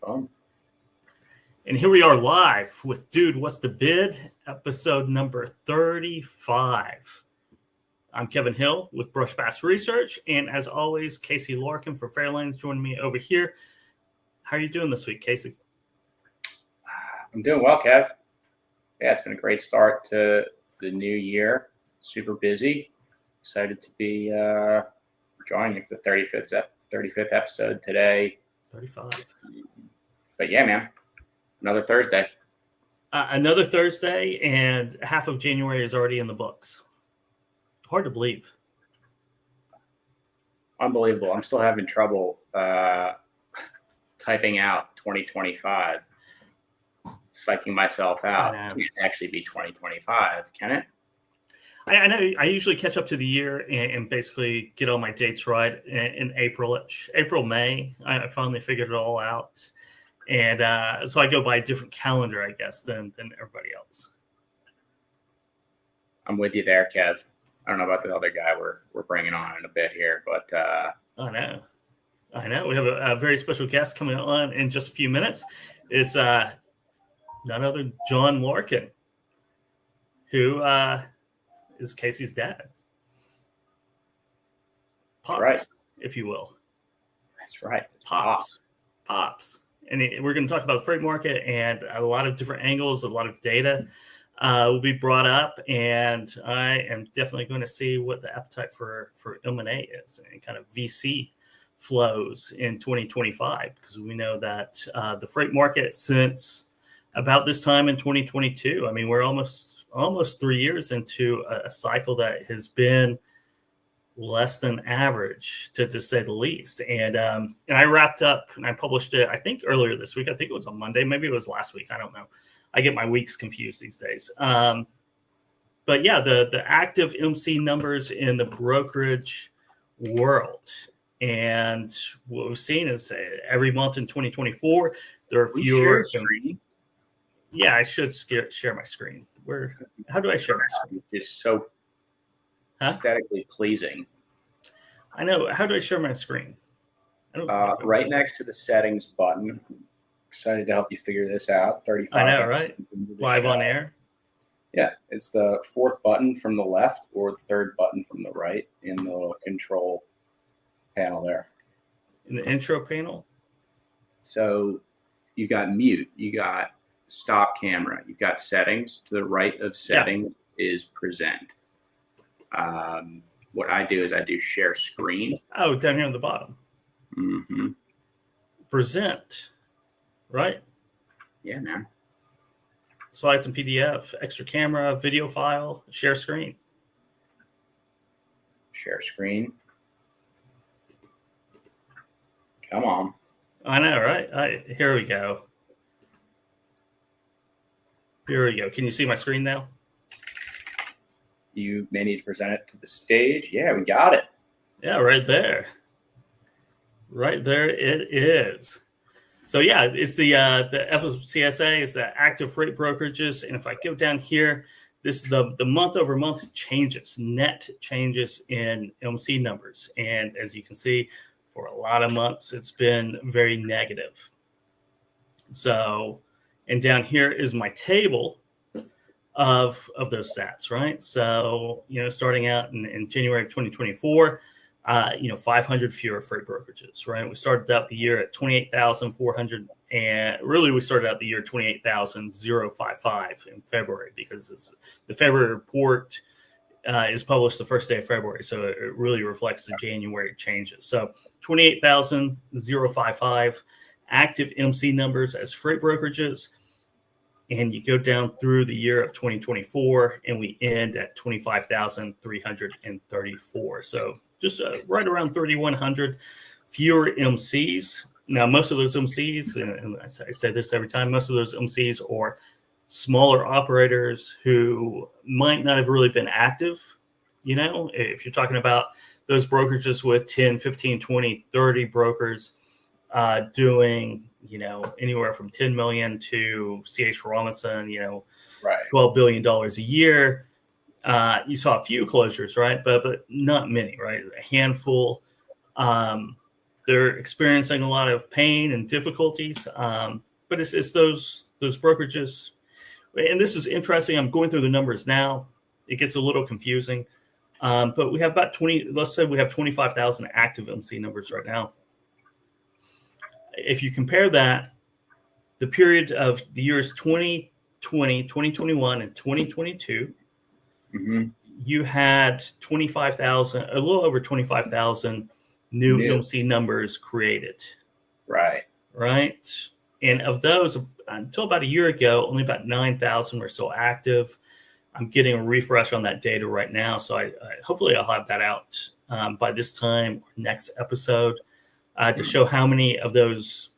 Oh. And here we are live with Dude, What's the Bid? Episode number 35. I'm Kevin Hill with Brush Bass Research. And as always, Casey Larkin from Fairlanes joining me over here. How are you doing this week, Casey? I'm doing well, Kev. Yeah, it's been a great start to the new year. Super busy. Excited to be joining you for the 35th episode today. 35. But yeah, man, another Thursday. Another Thursday, and half of January is already in the books. Hard to believe. Unbelievable. I'm still having trouble typing out 2025. Psyching myself out. It can't actually be 2025, can it? I know. I usually catch up to the year and basically get all my dates right in April, May. I finally figured it all out. And so I go by a different calendar, I guess, than everybody else. I'm with you there, Kev. I don't know about the other guy we're bringing on in a bit here, but I know. We have a very special guest coming on in just a few minutes. It's none other than John Larkin, who is Casey's dad. Pops, right, if you will. That's right. Pops. And we're going to talk about the freight market, and a lot of different angles, a lot of data will be brought up. And I am definitely going to see what the appetite for M&A is and kind of VC flows in 2025, because we know that the freight market since about this time in 2022, I mean, we're almost 3 years into a cycle that has been less than average, to say the least. And I wrapped up and I published it, I think, earlier this week. I think it was on Monday. Maybe it was last week. I don't know. I get my weeks confused these days. But yeah, the active MC numbers in the brokerage world. And what we've seen is every month in 2024, there are fewer. Yeah, I should share my screen. How do I share my screen? It's so aesthetically pleasing. I know. How do I share my screen? Right next to the settings button. Excited to help you figure this out. 35. I know, right? Live on air. Yeah, it's the fourth button from the left or the third button from the right in the little control panel there. In the intro panel? So you got mute, you got stop camera, you've got settings. To the right of settings is present. What I do is I do share screen. Oh, down here on the bottom. Mm-hmm. Present, right? Yeah, man. Slides and PDF, extra camera, video file, share screen. Share screen. Come on. I know, right? Here we go. Can you see my screen now? You may need to present it to the stage. Yeah, we got it. Yeah, right there. Right there it is. So yeah, it's the FOCSA, it's the active freight brokerages. And if I go down here, this is the month over month changes, net changes in MC numbers. And as you can see, for a lot of months, it's been very negative. So, and down here is my table of those stats, right? So, starting out in January of 2024, 500 fewer freight brokerages, right? We started out the year at 28,400, and really we started out the year 28,055 in February, because the February report is published the first day of February, so it really reflects the January changes. So 28,055 active MC numbers as freight brokerages. And you go down through the year of 2024, and we end at 25,334. So just right around 3,100 fewer MCs. Now, most of those MCs, and I say this every time, most of those MCs are smaller operators who might not have really been active. If you're talking about those brokerages with 10, 15, 20, 30 brokers doing, anywhere from 10 million to C.H. Robinson, $12 billion a year. You saw a few closures, right? But not many, right? A handful. they're experiencing a lot of pain and difficulties. But it's those brokerages. And this is interesting. I'm going through the numbers now. It gets a little confusing. But we have about 20, let's say we have 25,000 active MC numbers right now. If you compare that, the period of the years 2020, 2021, and 2022, you had 25,000, a little over 25,000 new MC numbers created. Right. And of those, until about a year ago, only about 9,000 were still active. I'm getting a refresh on that data right now. So I hopefully I'll have that out by this time, next episode, to show how many of those,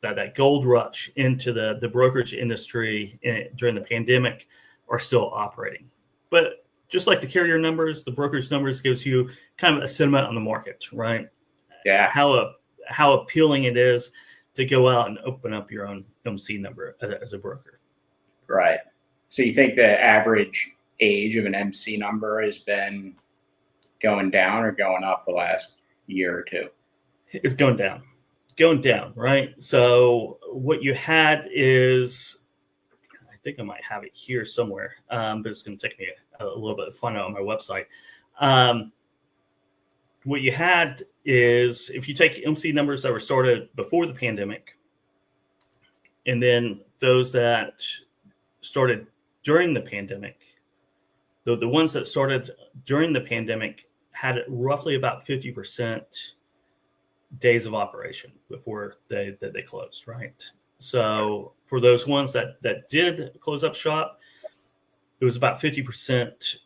that gold rush into the brokerage industry during the pandemic are still operating. But just like the carrier numbers, the brokerage numbers gives you kind of a sentiment on the market, right? Yeah. How appealing it is to go out and open up your own MC number as a broker. Right. So you think the average age of an MC number has been going down or going up the last year or two? It's going down, right? So what you had is, I think I might have it here somewhere, but it's going to take me a little bit of fun out on my website. What you had is, if you take MC numbers that were started before the pandemic, and then those that started during the pandemic, the ones that started during the pandemic had roughly about 50% days of operation before they closed, right? So for those ones that did close up shop, it was about 50%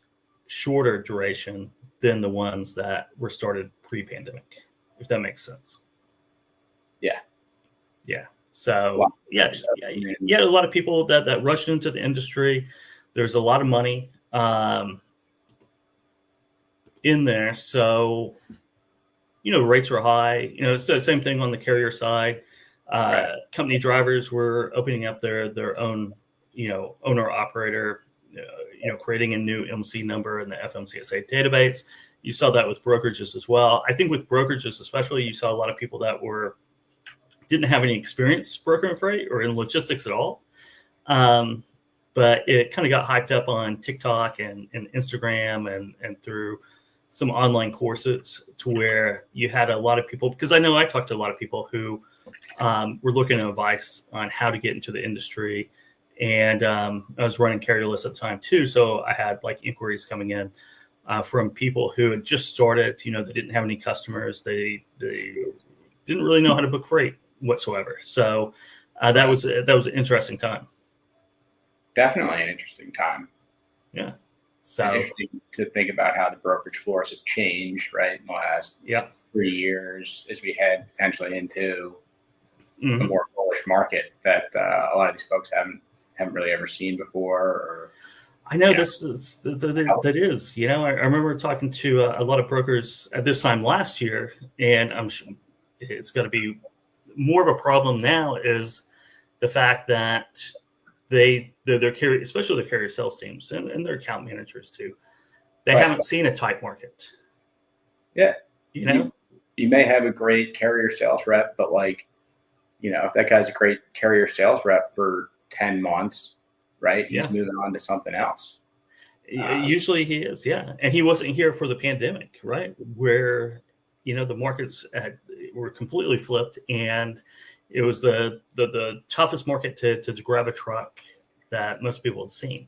shorter duration than the ones that were started pre-pandemic, if that makes sense. Yeah. So yeah, a lot of people that rushed into the industry. There's a lot of money in there. So, rates are high. It's the same thing on the carrier side. Company drivers were opening up their own, owner operator, creating a new MC number in the FMCSA database. You saw that with brokerages as well. I think with brokerages especially, you saw a lot of people that didn't have any experience brokering freight or in logistics at all. But it kind of got hyped up on TikTok and Instagram and through some online courses, to where you had a lot of people, because I know I talked to a lot of people who were looking at advice on how to get into the industry. And I was running carrier lists at the time too. So I had inquiries coming in from people who had just started, they didn't have any customers. They didn't really know how to book freight whatsoever. So that was an interesting time. Definitely an interesting time. Yeah. So interesting to think about how the brokerage floors have changed, right, in the last 3 years, as we head potentially into a more bullish market that a lot of these folks haven't really ever seen before. Or I know that is. I remember talking to a lot of brokers at this time last year, and I'm sure it's going to be more of a problem now, is the fact that their carrier, especially the carrier sales teams and their account managers too, they haven't seen a tight market. Yeah. You may have a great carrier sales rep, but if that guy's a great carrier sales rep for 10 months, right? He's moving on to something else. Usually he is. Yeah. And he wasn't here for the pandemic, right? Where, the markets were completely flipped, and it was the toughest market to grab a truck that most people had seen.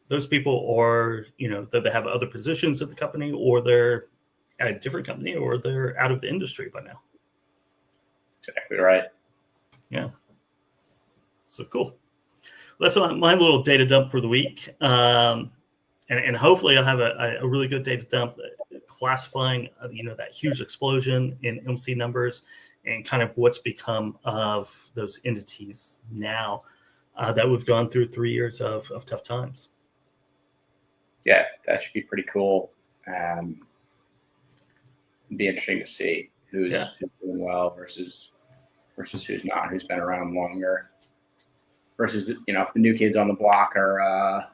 Those people are, that they have other positions at the company, or they're at a different company, or they're out of the industry by now. Exactly right. Yeah. So cool. That's my little data dump for the week. And hopefully I'll have a really good data dump classifying, that huge explosion in MC numbers and kind of what's become of those entities now that we've gone through 3 years of tough times. Yeah, that should be pretty cool. It'd be interesting to see who's doing well versus who's not, who's been around longer, versus if the new kids on the block are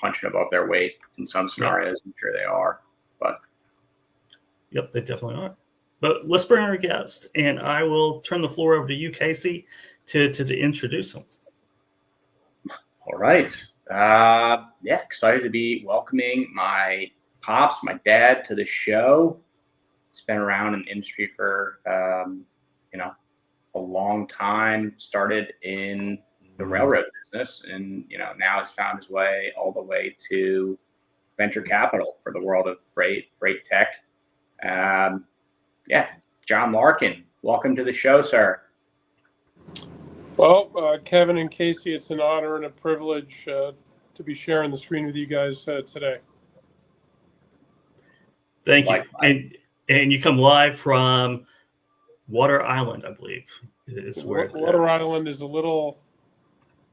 punching above their weight in some scenarios. I'm sure they are, but yep, they definitely are. But let's bring our guest, and I will turn the floor over to you, Casey, to introduce him. All right. Yeah, excited to be welcoming my pops, my dad, to the show. He's been around in the industry for, a long time. Started in the railroad business, and now has found his way all the way to venture capital for the world of freight tech. John Larkin, welcome to the show, sir. Well, Kevin and Casey, it's an honor and a privilege to be sharing the screen with you guys today. Thank you. And you come live from Water Island, I believe, is where Water Island is a little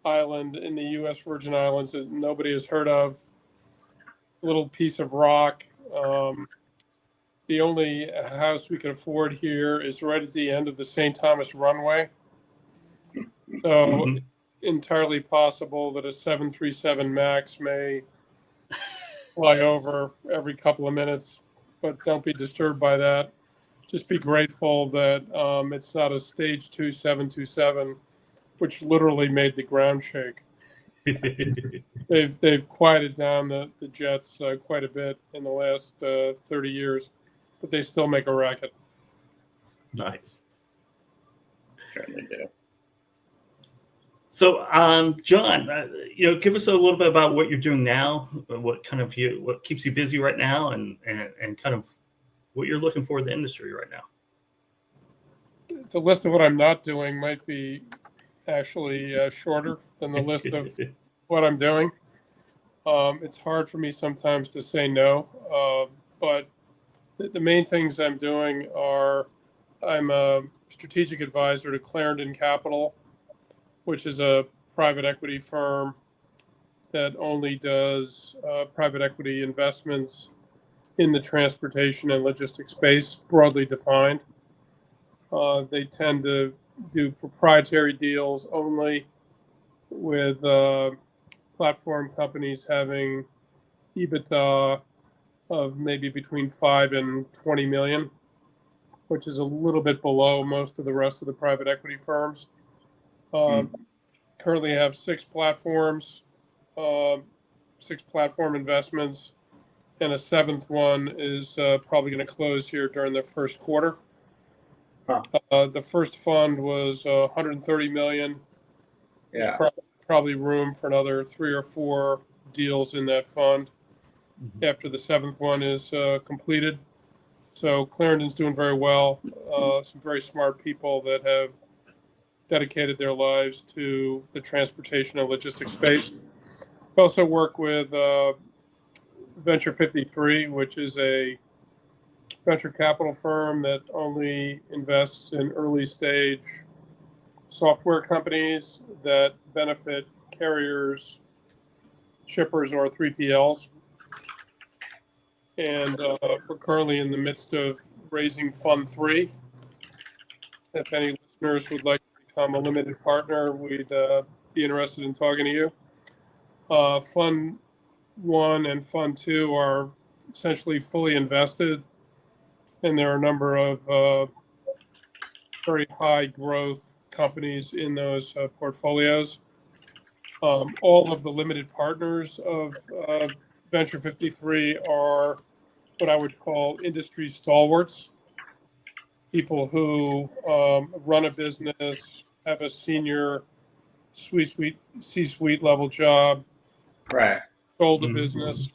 island in the U.S. Virgin Islands that nobody has heard of. A little piece of rock. The only house we can afford here is right at the end of the St. Thomas runway. So entirely possible that a 737 MAX may fly over every couple of minutes, but don't be disturbed by that. Just be grateful that it's not a stage 2 727, which literally made the ground shake. They've quieted down the jets quite a bit in the last 30 years, but they still make a racket. Nice. Certainly do. So, John, give us a little bit about what you're doing now, what keeps you busy right now, and kind of what you're looking for in the industry right now. The list of what I'm not doing might be actually shorter than the list of what I'm doing. It's hard for me sometimes to say no, but the main things I'm doing are I'm a strategic advisor to Clarendon Capital, which is a private equity firm that only does private equity investments in the transportation and logistics space, broadly defined. They tend to do proprietary deals only with platform companies having EBITDA of maybe between 5 and 20 million, which is a little bit below most of the rest of the private equity firms. Currently have 6 platforms, 6 platform investments, and a 7th one is probably going to close here during the first quarter. The first fund was 130 million. Yeah. There's probably room for another 3 or 4 deals in that fund after the 7th one is completed. So Clarendon's doing very well. Some very smart people that have dedicated their lives to the transportation and logistics space. We also work with Venture 53, which is a venture capital firm that only invests in early stage software companies that benefit carriers, shippers, or 3PLs. And we're currently in the midst of raising Fund 3. If any listeners would like to become a limited partner, we'd be interested in talking to you. Fund 1 and Fund 2 are essentially fully invested, and there are a number of very high growth companies in those portfolios. All of the limited partners of Venture 53 are what I would call industry stalwarts, people who run a business, have a senior C-suite level job, Right. sold a business,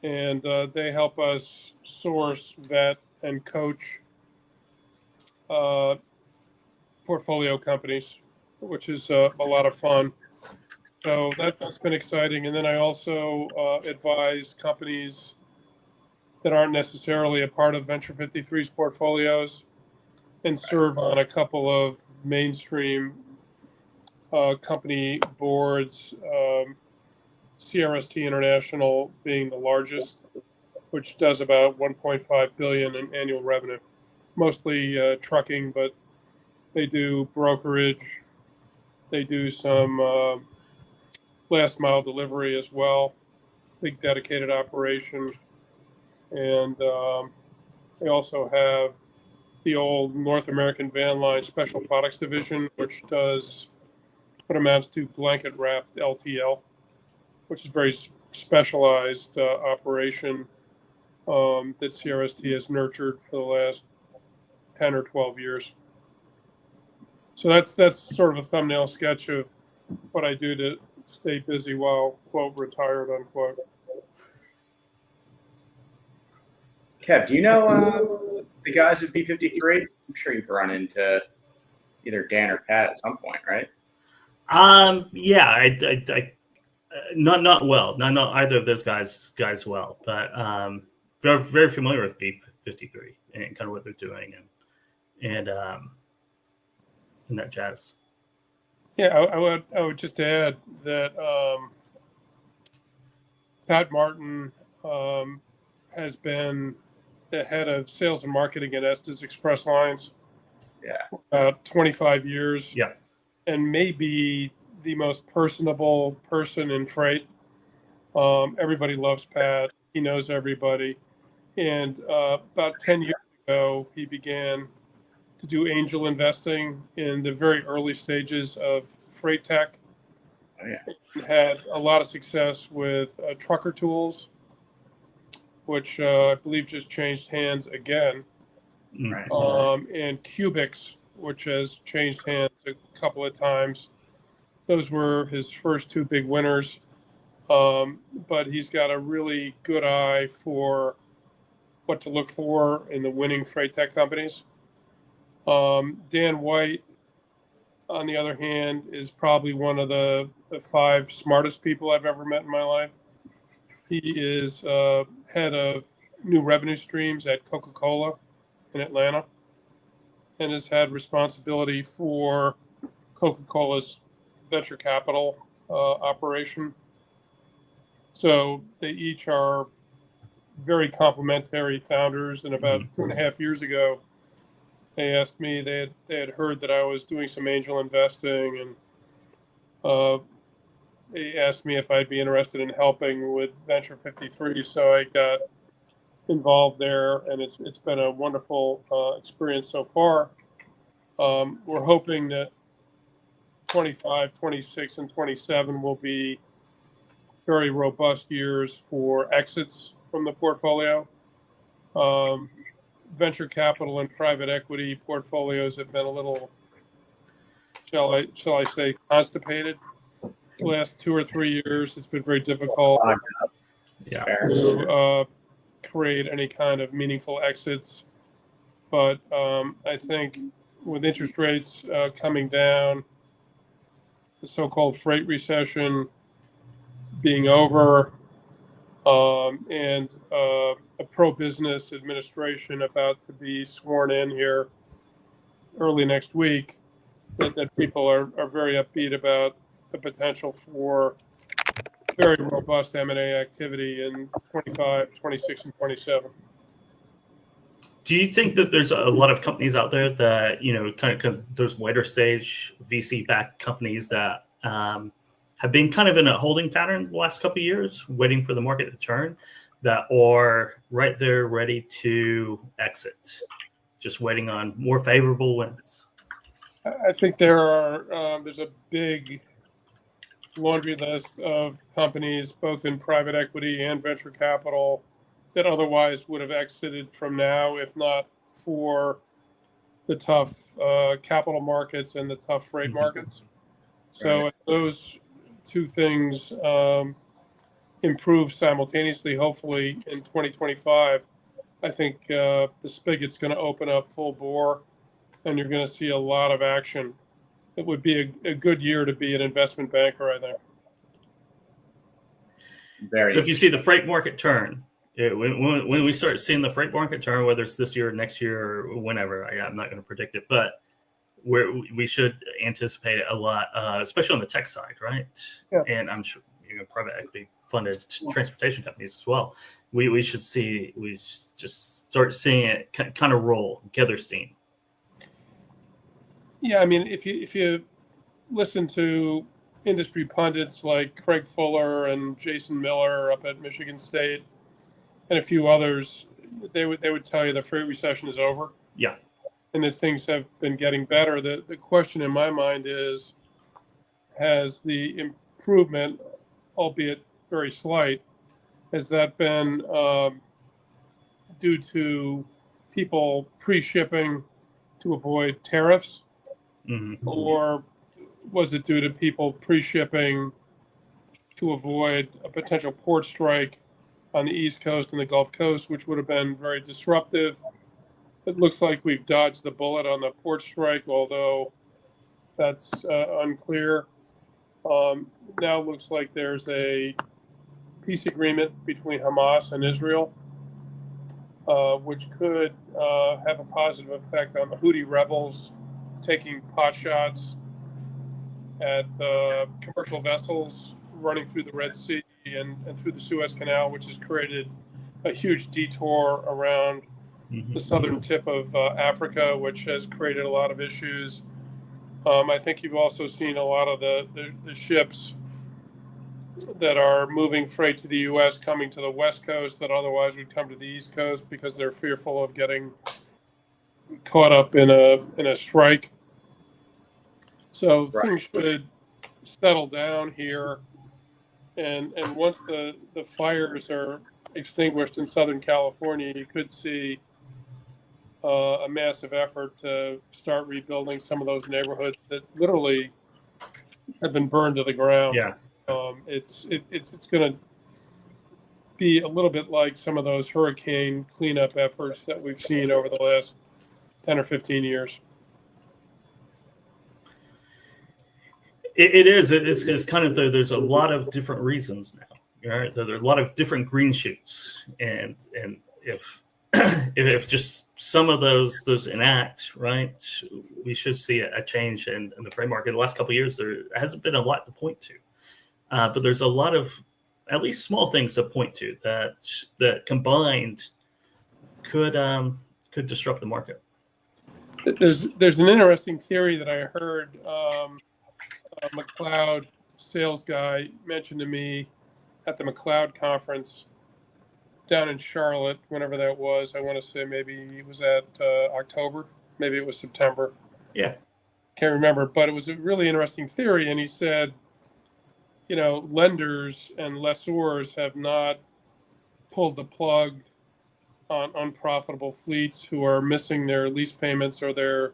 and they help us source, vet, and coach portfolio companies, which is a lot of fun. So that's been exciting. And then I also advise companies that aren't necessarily a part of Venture 53's portfolios and serve on a couple of mainstream company boards, CRST International being the largest, which does about 1.5 billion in annual revenue, mostly trucking, but they do brokerage. They do some last mile delivery as well, big dedicated operation. And they also have the old North American Van Line Special Products Division, which does what amounts to blanket wrapped LTL, which is a very specialized operation that CRST has nurtured for the last 10 or 12 years. So that's sort of a thumbnail sketch of what I do to stay busy while, quote, retired, unquote. Kev, do you know the guys at B53? I'm sure you've run into either Dan or Pat at some point, right? Yeah, I not well, not either of those guys well, but very very familiar with B53 and kind of what they're doing and that jazz. Yeah, I would just add that Pat Martin has been the head of sales and marketing at Estes Express Lines. Yeah, for about 25 years. Yeah, and maybe the most personable person in freight. Everybody loves Pat. He knows everybody. And about 10 years ago, he began to do angel investing in the very early stages of freight tech. oh yeah, And had a lot of success with Trucker Tools, which I believe just changed hands again, right. and Cubics, which has changed hands a couple of times. Those were his first two big winners. But he's got a really good eye for what to look for in the winning freight tech companies. Dan White, on the other hand, is probably one of the 5 smartest people I've ever met in my life. He is head of new revenue streams at Coca-Cola in Atlanta and has had responsibility for Coca-Cola's venture capital operation. So they each are very complementary founders. And about 2.5 years ago, they asked me, they had heard that I was doing some angel investing, and they asked me if I'd be interested in helping with Venture 53. So I got involved there, and it's been a wonderful experience so far. We're hoping that 25, 26, and 27 will be very robust years for exits from the portfolio. Venture capital and private equity portfolios have been a little, shall I say, constipated. The last 2 or 3 years, it's been very difficult yeah. to create any kind of meaningful exits. But I think with interest rates coming down, the so-called freight recession being over, and a pro-business administration about to be sworn in here early next week, that people are very upbeat about the potential for very robust M&A activity in 25, 26, and 27. Do you think that there's a lot of companies out there that, kind of those later stage VC-backed companies that have been kind of in a holding pattern the last couple of years, waiting for the market to turn, that are right there ready to exit, just waiting on more favorable winds? I think there's a big laundry list of companies, both in private equity and venture capital, that otherwise would have exited from now, if not for the tough capital markets and the tough freight markets. So Right. those two things improve simultaneously, hopefully in 2025. I think the spigot's going to open up full bore, and you're going to see a lot of action. It would be a good year to be an investment banker, I think. So if you see the freight market turn, when we start seeing the freight market turn, whether it's this year, next year, or whenever, I'm not going to predict it, but we should anticipate a lot, especially on the tech side, right? Yeah. And I'm sure private equity funded transportation companies as well. We just start seeing it kind of roll, gather steam. Yeah, I mean, if you listen to industry pundits like Craig Fuller and Jason Miller up at Michigan State and a few others, they would tell you the freight recession is over. Yeah. and that things have been getting better. The question in my mind is, has the improvement, albeit very slight, has that been due to people pre-shipping to avoid tariffs, or was it due to people pre-shipping to avoid a potential port strike on the East Coast and the Gulf Coast, which would have been very disruptive? It looks like we've dodged the bullet on the port strike, although that's unclear. Now it looks like there's a peace agreement between Hamas and Israel, which could have a positive effect on the Houthi rebels taking pot shots at commercial vessels running through the Red Sea and through the Suez Canal, which has created a huge detour around the southern tip of Africa, which has created a lot of issues. I think you've also seen a lot of the ships that are moving freight to the U.S. coming to the West Coast that otherwise would come to the East Coast because they're fearful of getting caught up in a strike. So things should settle down here, and once the fires are extinguished in Southern California, you could see a massive effort to start rebuilding some of those neighborhoods that literally have been burned to the ground. Yeah. It's going to be a little bit like some of those hurricane cleanup efforts that we've seen over the last 10 or 15 years. It is. It's kind of there's a lot of different reasons now. Right? There are a lot of different green shoots, and if if just some of those enact, right, we should see a change in the freight market. In the last couple of years, there hasn't been a lot to point to, but there's a lot of at least small things to point to that combined could disrupt the market. There's an interesting theory that I heard. A McLeod sales guy mentioned to me at the McLeod conference down in Charlotte, whenever that was. I want to say maybe it was at October, maybe it was September. Yeah. Can't remember, but it was a really interesting theory. And he said, lenders and lessors have not pulled the plug on unprofitable fleets who are missing their lease payments or their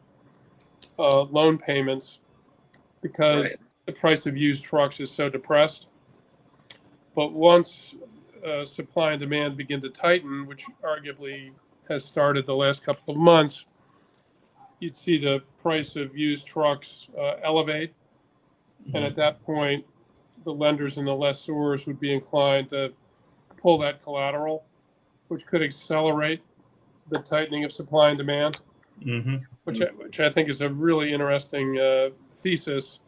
loan payments because the price of used trucks is so depressed. But once supply and demand begin to tighten, which arguably has started the last couple of months, you'd see the price of used trucks elevate. And at that point, the lenders and the lessors would be inclined to pull that collateral, which could accelerate the tightening of supply and demand, which I think is a really interesting thesis.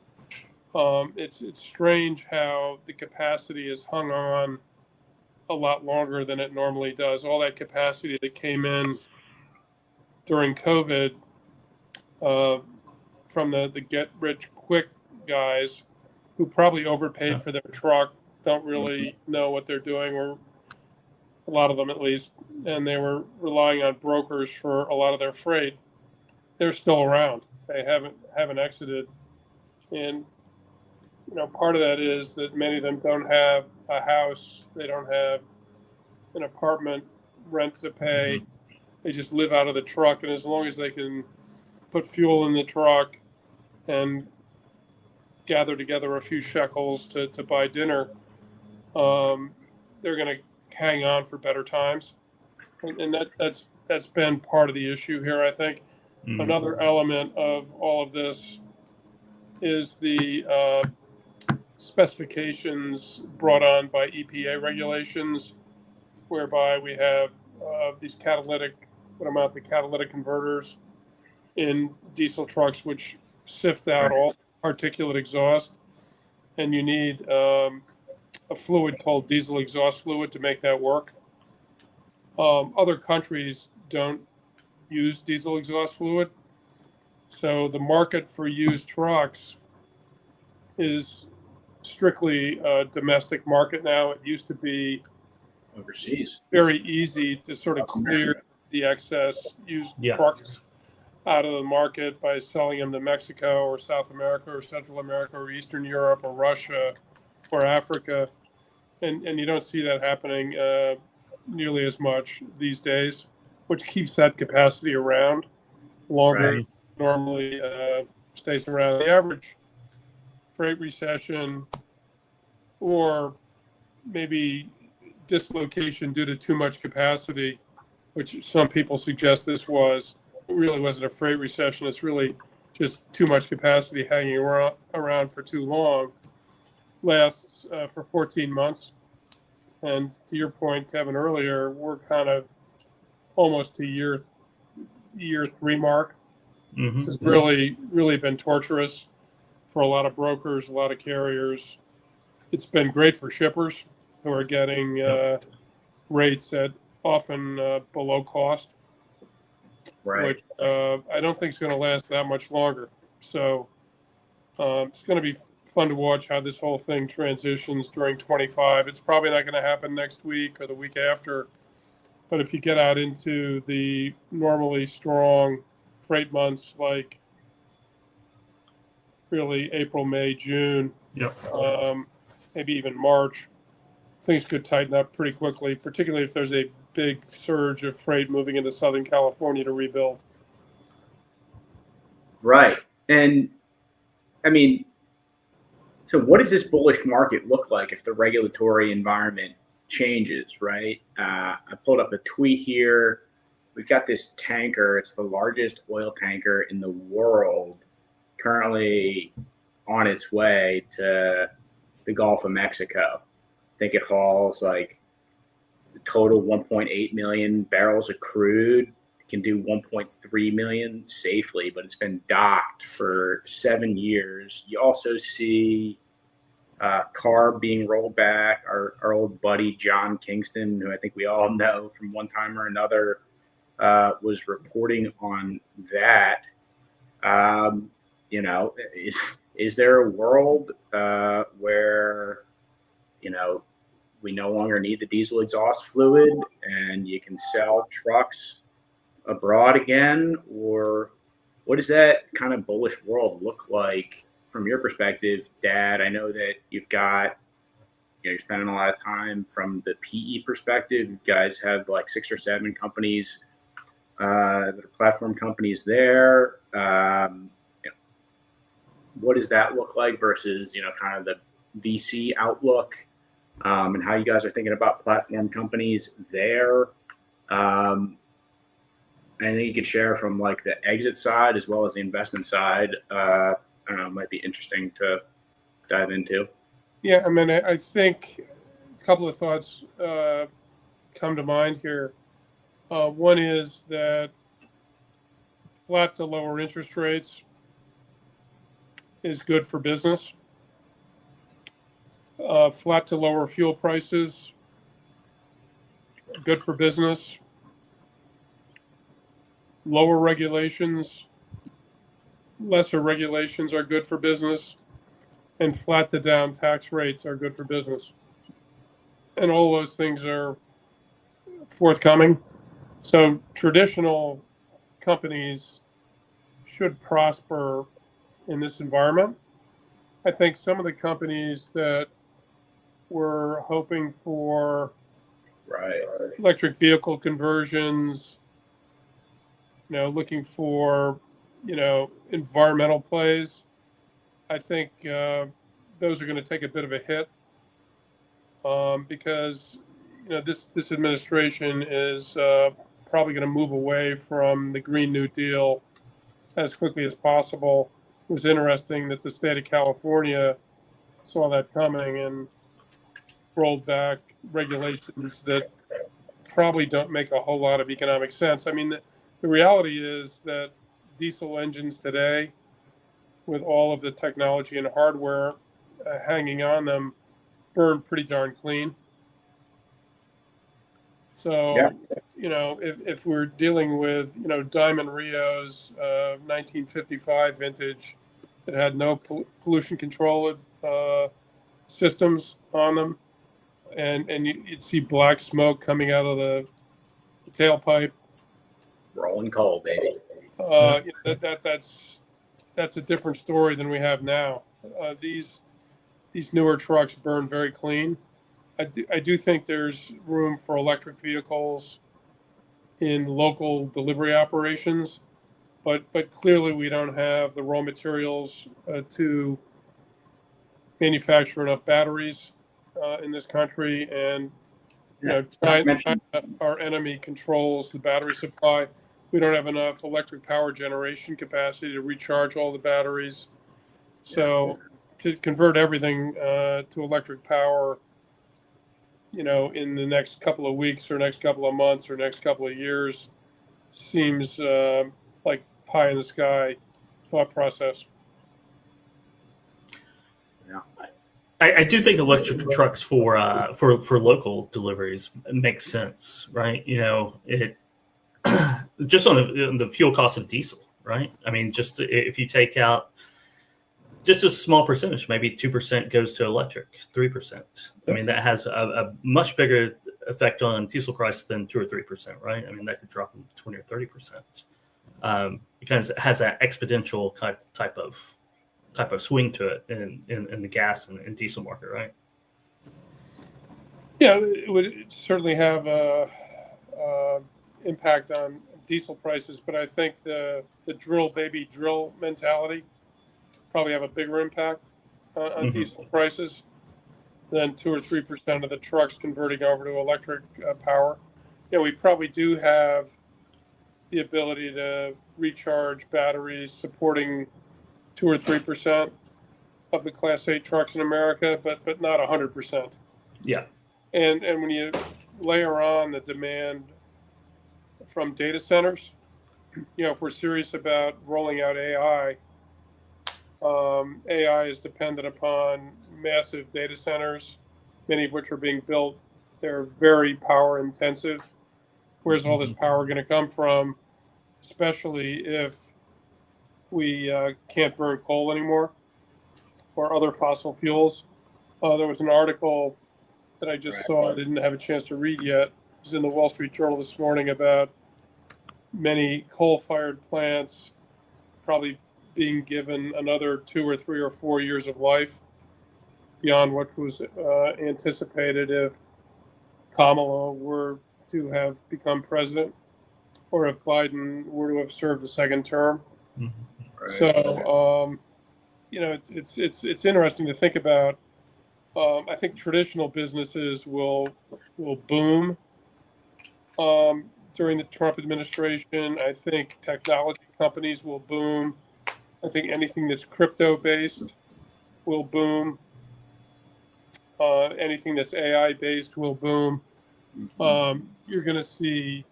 It's strange how the capacity is hung on a lot longer than it normally does. All that capacity that came in during COVID from the get-rich-quick guys who probably overpaid for their truck, don't really know what they're doing, or a lot of them at least, and they were relying on brokers for a lot of their freight. They're still around. They haven't exited. And part of that is that many of them don't have a house. They don't have an apartment rent to pay. They just live out of the truck. And as long as they can put fuel in the truck and gather together a few shekels to buy dinner, they're going to hang on for better times. And that's been part of the issue here, I think. Another element of all of this is the specifications brought on by EPA regulations, whereby we have these catalytic converters in diesel trucks, which sift out all particulate exhaust, and you need a fluid called diesel exhaust fluid to make that work. Other countries don't use diesel exhaust fluid, so the market for used trucks is strictly a domestic market now. It used to be overseas, very easy to sort of clear the excess used trucks out of the market by selling them to Mexico or South America or Central America or Eastern Europe or Russia or Africa. And you don't see that happening nearly as much these days, which keeps that capacity around longer. Right. Normally stays around. The average freight recession or maybe dislocation due to too much capacity, which some people suggest this was, it really wasn't a freight recession. It's really just too much capacity hanging around for too long, lasts for 14 months. And to your point, Kevin, earlier, we're kind of almost to year 3 mark. Mm-hmm. This has really been torturous for a lot of brokers, a lot of carriers. It's been great for shippers who are getting rates at often below cost, Right. which I don't think is going to last that much longer. So it's going to be fun to watch how this whole thing transitions during 25. It's probably not going to happen next week or the week after. But if you get out into the normally strong freight months like really April, May, June, Yep. maybe even March, things could tighten up pretty quickly, particularly if there's a big surge of freight moving into Southern California to rebuild. Right. And I mean, so what does this bullish market look like if the regulatory environment changes, right? I pulled up a tweet here. We've got this tanker. It's the largest oil tanker in the world, currently on its way to the Gulf of Mexico. I think it hauls like the total 1.8 million barrels of crude. It can do 1.3 million safely, but it's been docked for 7 years. You also see CARB being rolled back. Our old buddy John Kingston, who I think we all know from one time or another, was reporting on that. You know, is there a world where, you know, we no longer need the diesel exhaust fluid and you can sell trucks abroad again? Or what does that kind of bullish world look like from your perspective, Dad? I know that you've got, you're spending a lot of time from the PE perspective. You guys have like 6 or 7 companies that are platform companies there. What does that look like versus, kind of the VC outlook, and how you guys are thinking about platform companies there? Anything you could share from like the exit side as well as the investment side, I don't know, might be interesting to dive into. Yeah, I mean, I think a couple of thoughts come to mind here. One is that flat to lower interest rates is good for business. Flat to lower fuel prices, good for business. Lower regulations, lesser regulations are good for business. And flat to down tax rates are good for business. And all those things are forthcoming. So traditional companies should prosper in this environment. I think some of the companies that were hoping for electric vehicle conversions, looking for, environmental plays, I think those are going to take a bit of a hit because, this administration is probably going to move away from the Green New Deal as quickly as possible. It was interesting that the state of California saw that coming and rolled back regulations that probably don't make a whole lot of economic sense. I mean, the reality is that diesel engines today, with all of the technology and hardware hanging on them, burn pretty darn clean. So, Yeah. if we're dealing with, Diamond Rio's 1955 vintage that had no pollution control systems on them, and you'd see black smoke coming out of the tailpipe. Rolling coal, baby. That's a different story than we have now. These newer trucks burn very clean. I do think there's room for electric vehicles in local delivery operations, but clearly we don't have the raw materials to manufacture enough batteries in this country, and China, our enemy, controls the battery supply. We don't have enough electric power generation capacity to recharge all the batteries. So to convert everything to electric power, in the next couple of weeks or next couple of months or next couple of years seems like pie in the sky thought process. Yeah. I do think electric trucks for local deliveries makes sense, right? It just on the fuel cost of diesel, right? I mean, just if you take out just a small percentage, maybe 2% goes to electric, 3%. I mean, that has a much bigger effect on diesel price than 2 or 3%, right? I mean, that could drop them 20 or 30%. Because it has that exponential type of swing to it in the gas and diesel market, right? Yeah, it would certainly have a impact on diesel prices, but I think the drill baby drill mentality probably have a bigger impact on diesel prices than 2 or 3% of the trucks converting over to electric power. We probably do have the ability to recharge batteries supporting 2 or 3% of the Class 8 trucks in America, but not 100%. Yeah. And when you layer on the demand from data centers, if we're serious about rolling out AI, AI is dependent upon massive data centers, many of which are being built. They're very power intensive. Where's all this power going to come from, especially if we can't burn coal anymore or other fossil fuels? There was an article that I just saw, I didn't have a chance to read yet. It was in the Wall Street Journal this morning about many coal-fired plants probably being given another 2 or 3 or 4 years of life beyond what was anticipated if Kamala were to have become president or if Biden were to have served a second term. Right. So, it's interesting to think about. I think traditional businesses will boom during the Trump administration. I think technology companies will boom. I think anything that's crypto based will boom. Anything that's AI based will boom. You're going to see,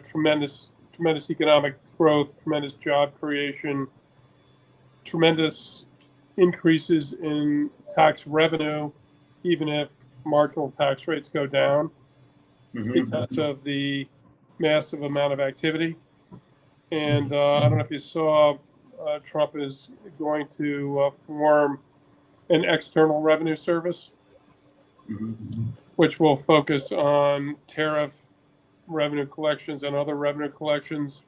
tremendous economic growth, tremendous job creation, tremendous increases in tax revenue, even if marginal tax rates go down because of the massive amount of activity. And I don't know if you saw, Trump is going to form an external revenue service, which will focus on tariff revenue collections and other revenue collections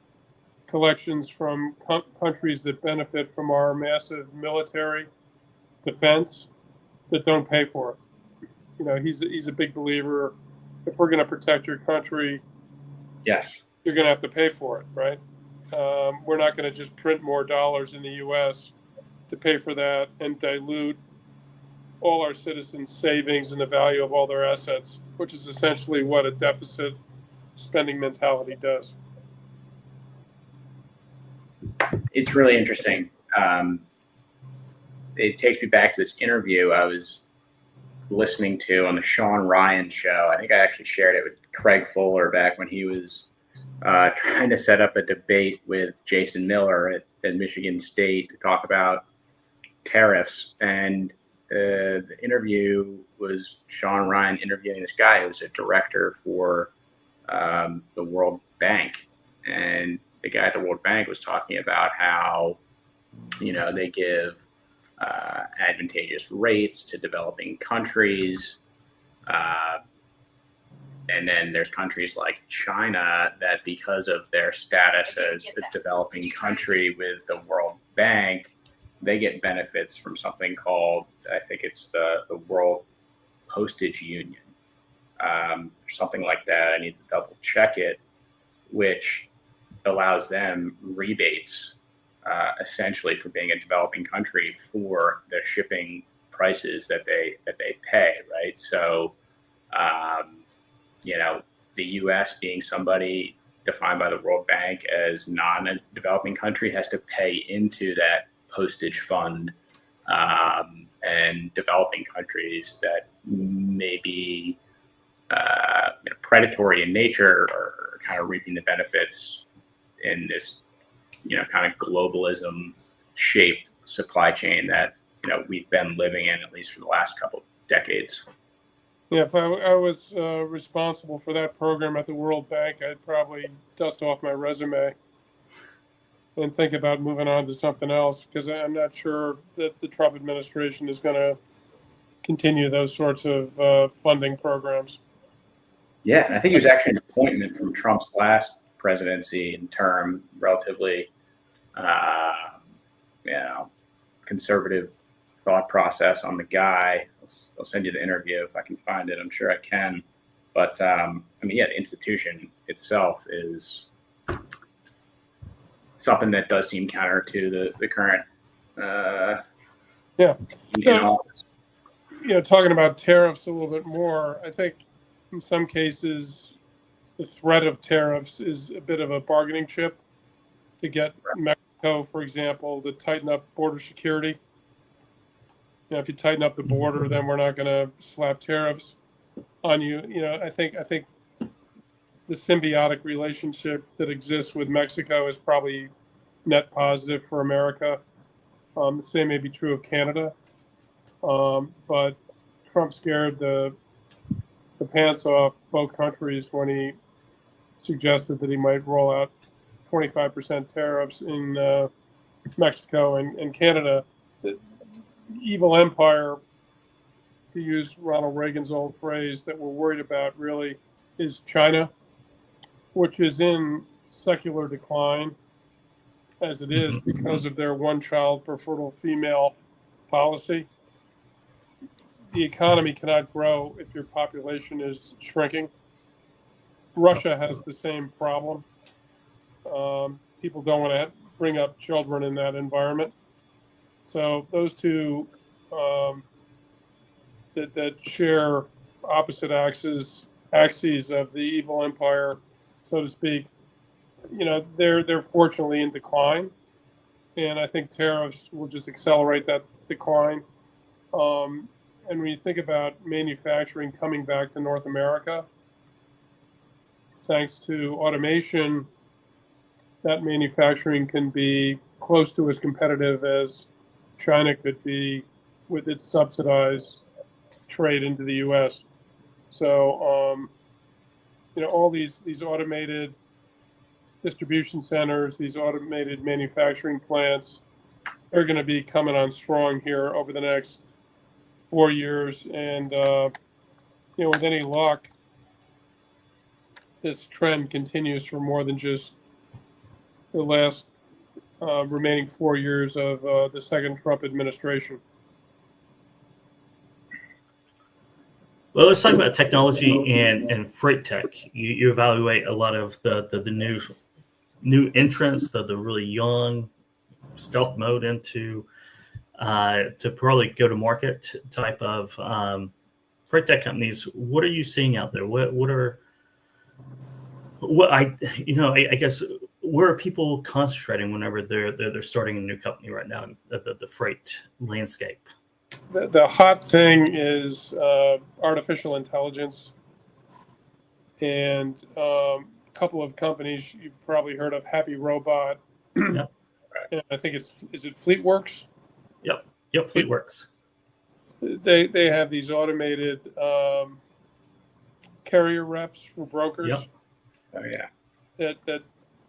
from countries that benefit from our massive military defense that don't pay for it. He's a big believer. If we're going to protect your country, yes, you're going to have to pay for it, right? We're not going to just print more dollars in the U.S. to pay for that and dilute all our citizens' savings and the value of all their assets, which is essentially what a deficit spending mentality does. It's really interesting. It takes me back to this interview I was listening to on the Sean Ryan show. I think I actually shared it with Craig Fuller back when he was trying to set up a debate with Jason Miller at Michigan State to talk about tariffs. And the interview was Sean Ryan interviewing this guy who was a director for the World Bank. And the guy at the World Bank was talking about how, they give advantageous rates to developing countries. And then there's countries like China that, because of their status as a developing country with the World Bank, they get benefits from something called, I think it's the World Postage Union, something like that. I need to double check it, which allows them rebates, essentially, for being a developing country for the shipping prices that they pay, right? So, the U.S. being somebody defined by the World Bank as non-developing country has to pay into that postage fund, and developing countries that may be predatory in nature are kind of reaping the benefits in this, kind of globalism shaped supply chain that, we've been living in, at least for the last couple of decades. Yeah, if I was responsible for that program at the World Bank, I'd probably dust off my resume and think about moving on to something else, because I'm not sure that the Trump administration is going to continue those sorts of funding programs. Yeah, and I think it was actually an appointment from Trump's last presidency and term, relatively, conservative thought process on the guy. I'll send you the interview if I can find it. I'm sure I can. But the institution itself is something that does seem counter to the current in office. Talking about tariffs a little bit more, I think in some cases the threat of tariffs is a bit of a bargaining chip to get Mexico, for example, to tighten up border security. If you tighten up the border, then we're not going to slap tariffs on you. I think the symbiotic relationship that exists with Mexico is probably net positive for America. The same may be true of Canada. But Trump scared the pants off both countries when he suggested that he might roll out 25% tariffs in Mexico and Canada. The evil empire, to use Ronald Reagan's old phrase, that we're worried about really is China, which is in secular decline as it is because of their one child per fertile female policy. The economy cannot grow if your population is shrinking. Russia has the same problem. People don't want to bring up children in that environment. So those two that share opposite axes of the evil empire, so to speak, they're fortunately in decline, and I think tariffs will just accelerate that decline. And when you think about manufacturing coming back to North America, thanks to automation, that manufacturing can be close to as competitive as China could be with its subsidized trade into the U.S. So, all these automated distribution centers, these automated manufacturing plants, are going to be coming on strong here over the next 4 years. And, with any luck, this trend continues for more than just the last remaining 4 years of the second Trump administration. Well, let's talk about technology and freight tech. You evaluate a lot of the new entrants, the really young stealth mode into to probably go to market type of freight tech companies. What are you seeing out there? I guess where are people concentrating whenever they're starting a new company right now in the freight landscape? The hot thing is artificial intelligence, and a couple of companies you've probably heard of, Happy Robot. Yep. And I think is it FleetWorks? Yep, FleetWorks. They have these automated carrier reps for brokers. Yep. Oh yeah. That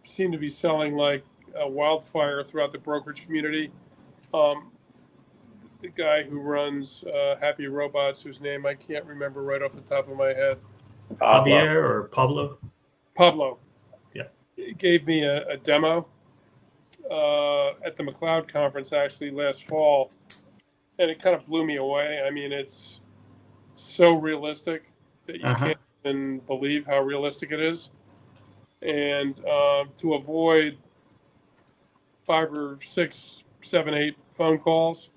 seem to be selling like a wildfire throughout the brokerage community. The guy who runs Happy Robots, whose name I can't remember right off the top of my head, Pablo. Javier or Pablo. Pablo. Yeah. He gave me a demo at the McLeod conference actually last fall, and it kind of blew me away. I mean, it's so realistic that you can't even believe how realistic it is. And to avoid 5 or 6, 7, 8 phone calls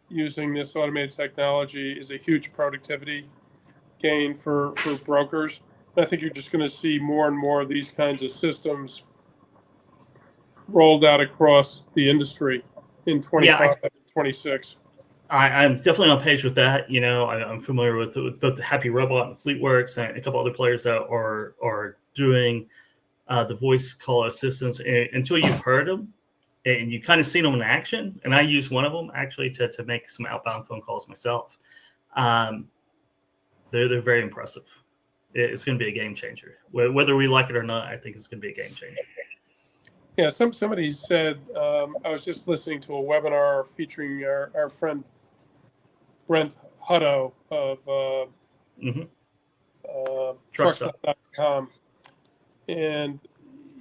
using this automated technology is a huge productivity gain for brokers. And I think you're just going to see more and more of these kinds of systems rolled out across the industry in 25 and 26. I'm definitely on page with that. You know, I'm familiar with both the Happy Robot and FleetWorks and a couple other players that are doing the voice call assistants. And until you've heard them and you kind of seen them in action, and I use one of them actually to make some outbound phone calls myself. They're very impressive. It's going to be a game changer. Whether we like it or not, I think it's going to be a game changer. Yeah, somebody said, I was just listening to a webinar featuring our friend Brent Hutto of truckstop.com. And,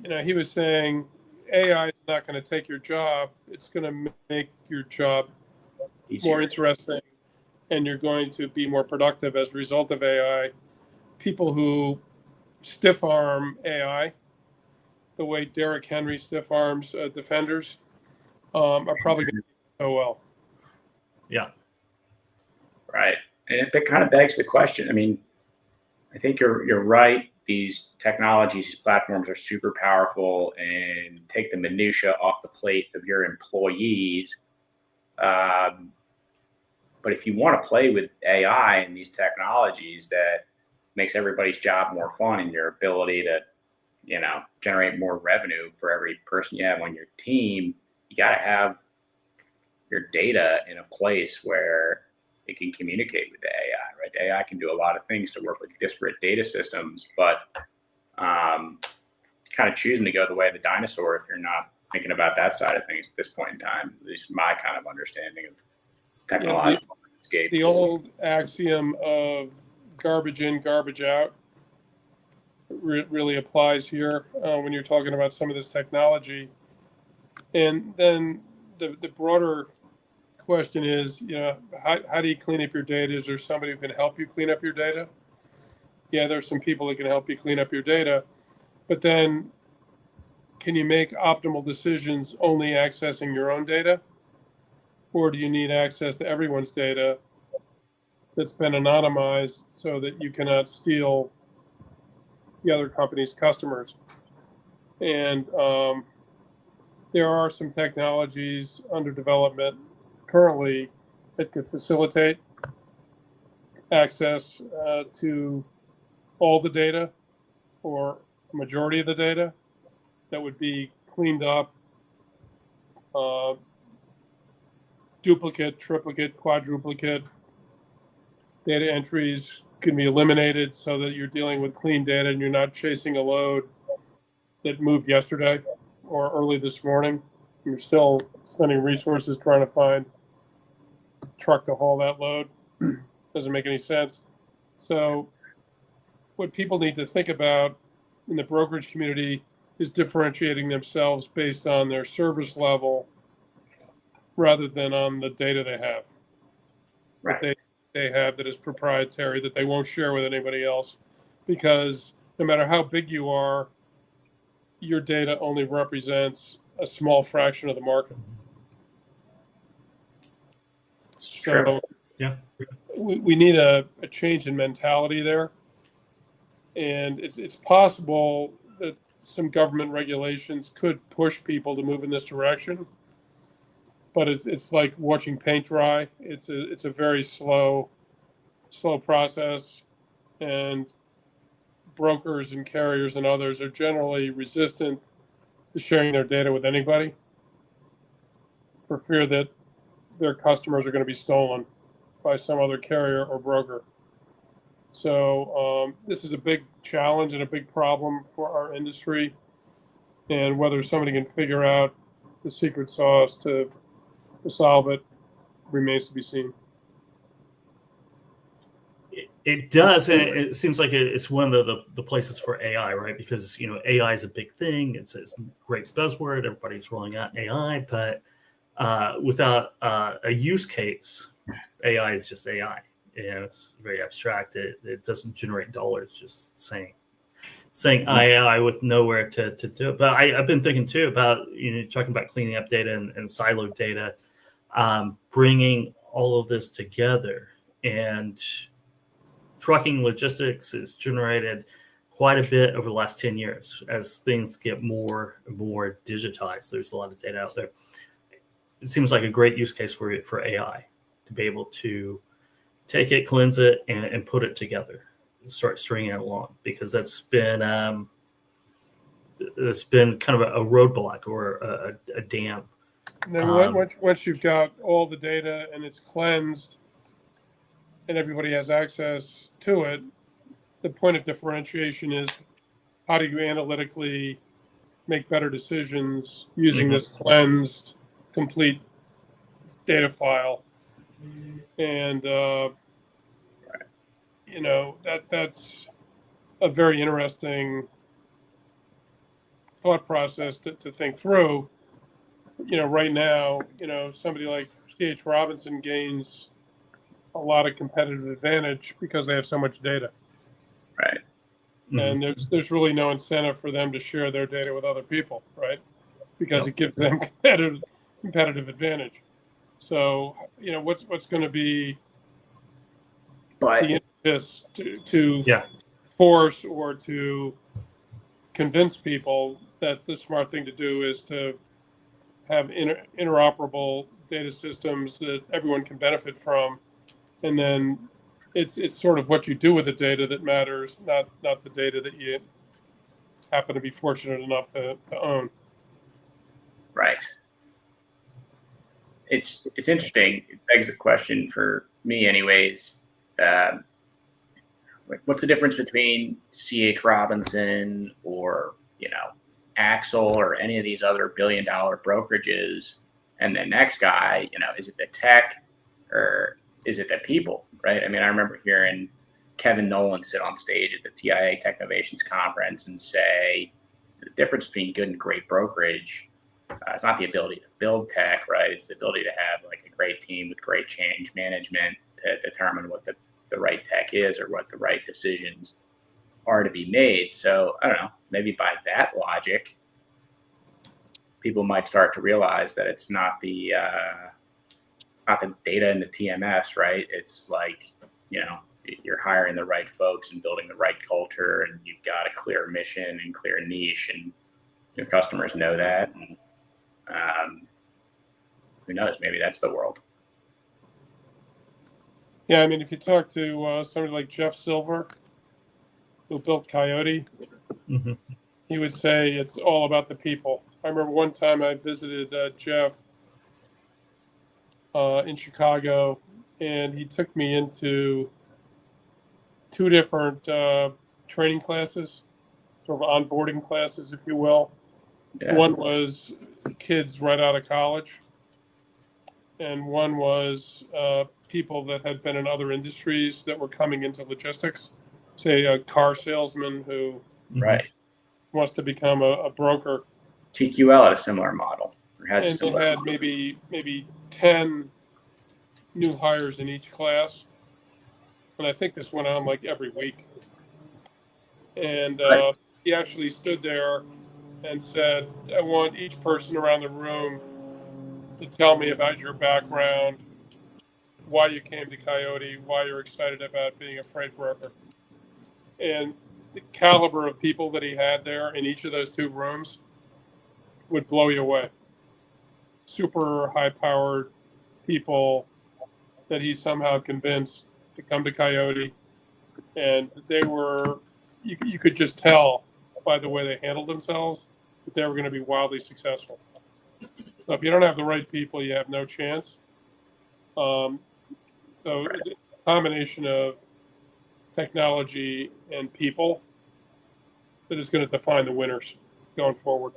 you know, he was saying AI is not going to take your job. It's going to make your job more interesting, and you're going to be more productive as a result of AI. People who stiff arm AI, the way Derrick Henry stiff arms defenders, are probably going to do so well. Yeah. Right. And it kind of begs the question. I mean, I think you're right. These technologies, these platforms are super powerful and take the minutia off the plate of your employees. But if you want to play with AI and these technologies, that makes everybody's job more fun, and your ability to, you know, generate more revenue for every person you have on your team, you got to have your data in a place where it can communicate with the AI, right? The AI can do a lot of things to work with disparate data systems, but kind of choosing to go the way of the dinosaur if you're not thinking about that side of things at this point in time. At least my kind of understanding of technological landscape. The old axiom of garbage in, garbage out really applies here when you're talking about some of this technology. And then the broader question is, you know, how do you clean up your data? Is there somebody who can help you clean up your data? Yeah, there's some people that can help you clean up your data, but then can you make optimal decisions only accessing your own data? Or do you need access to everyone's data that's been anonymized so that you cannot steal the other company's customers? And there are some technologies under development currently that could facilitate access to all the data or majority of the data that would be cleaned up. Duplicate, triplicate, quadruplicate data entries can be eliminated so that you're dealing with clean data and you're not chasing a load that moved yesterday or early this morning. You're still spending resources trying to find a truck to haul that load. Doesn't make any sense. So what people need to think about in the brokerage community is differentiating themselves based on their service level rather than on the data they have. Right. That they have that is proprietary, that they won't share with anybody else. Because no matter how big you are, your data only represents a small fraction of the market. So yeah, we need a change in mentality there. And it's possible that some government regulations could push people to move in this direction. But it's like watching paint dry. It's a very slow process, and brokers and carriers and others are generally resistant to sharing their data with anybody for fear that their customers are going to be stolen by some other carrier or broker. So this is a big challenge and a big problem for our industry, and whether somebody can figure out the secret sauce to solve it remains to be seen. It does, and it seems like it's one of the places for AI, right? Because AI is a big thing. It's a great buzzword. Everybody's rolling out AI, but without a use case, AI is just AI. It's very abstract. It doesn't generate dollars. Just saying AI with nowhere to do it. But I've been thinking too about talking about cleaning up data and siloed data, bringing all of this together. And trucking logistics has generated quite a bit over the last 10 years as things get more and more digitized. There's a lot of data out there. It seems like a great use case for AI to be able to take it, cleanse it, and put it together, and start stringing it along, because that's been kind of a roadblock or a dam. And then once you've got all the data and it's cleansed and everybody has access to it, the point of differentiation is how do you analytically make better decisions using this cleansed, complete data file. And that's a very interesting thought process to think through. Right now, somebody like C.H. Robinson gains a lot of competitive advantage because they have so much data. Right. And there's really no incentive for them to share their data with other people, right? Because it gives them competitive advantage. So, what's going to be the impetus to force or to convince people that the smart thing to do is to have interoperable data systems that everyone can benefit from, and then it's sort of what you do with the data that matters, not the data that you happen to be fortunate enough to own. Right. It's interesting. It begs the question for me, anyways. What's the difference between C.H. Robinson or Axel or any of these other billion-dollar brokerages, and the next guy? Is it the tech or is it the people? Right. I mean, I remember hearing Kevin Nolan sit on stage at the TIA Technovations conference and say the difference between good and great brokerage. It's not the ability to build tech, right? It's the ability to have like a great team with great change management to determine what the right tech is or what the right decisions are to be made. So I don't know, maybe by that logic, people might start to realize that it's not the data in the TMS, right? It's like, you're hiring the right folks and building the right culture, and you've got a clear mission and clear niche, and your customers know that. And who knows? Maybe that's the world. Yeah, I mean, if you talk to somebody like Jeff Silver, who built Coyote, he would say it's all about the people. I remember one time I visited Jeff in Chicago, and he took me into two different training classes, sort of onboarding classes, if you will. Yeah. One was kids right out of college, and one was people that had been in other industries that were coming into logistics, say a car salesman who wants to become a broker. TQL had a similar model. And they had maybe 10 new hires in each class. And I think this went on like every week. And he actually stood there and said, I want each person around the room to tell me about your background, why you came to Coyote, why you're excited about being a freight broker. And the caliber of people that he had there in each of those two rooms would blow you away. Super high-powered people that he somehow convinced to come to Coyote. And they were, you could just tell by the way they handled themselves that they were going to be wildly successful. So if you don't have the right people, you have no chance. So a combination of technology and people that is going to define the winners going forward.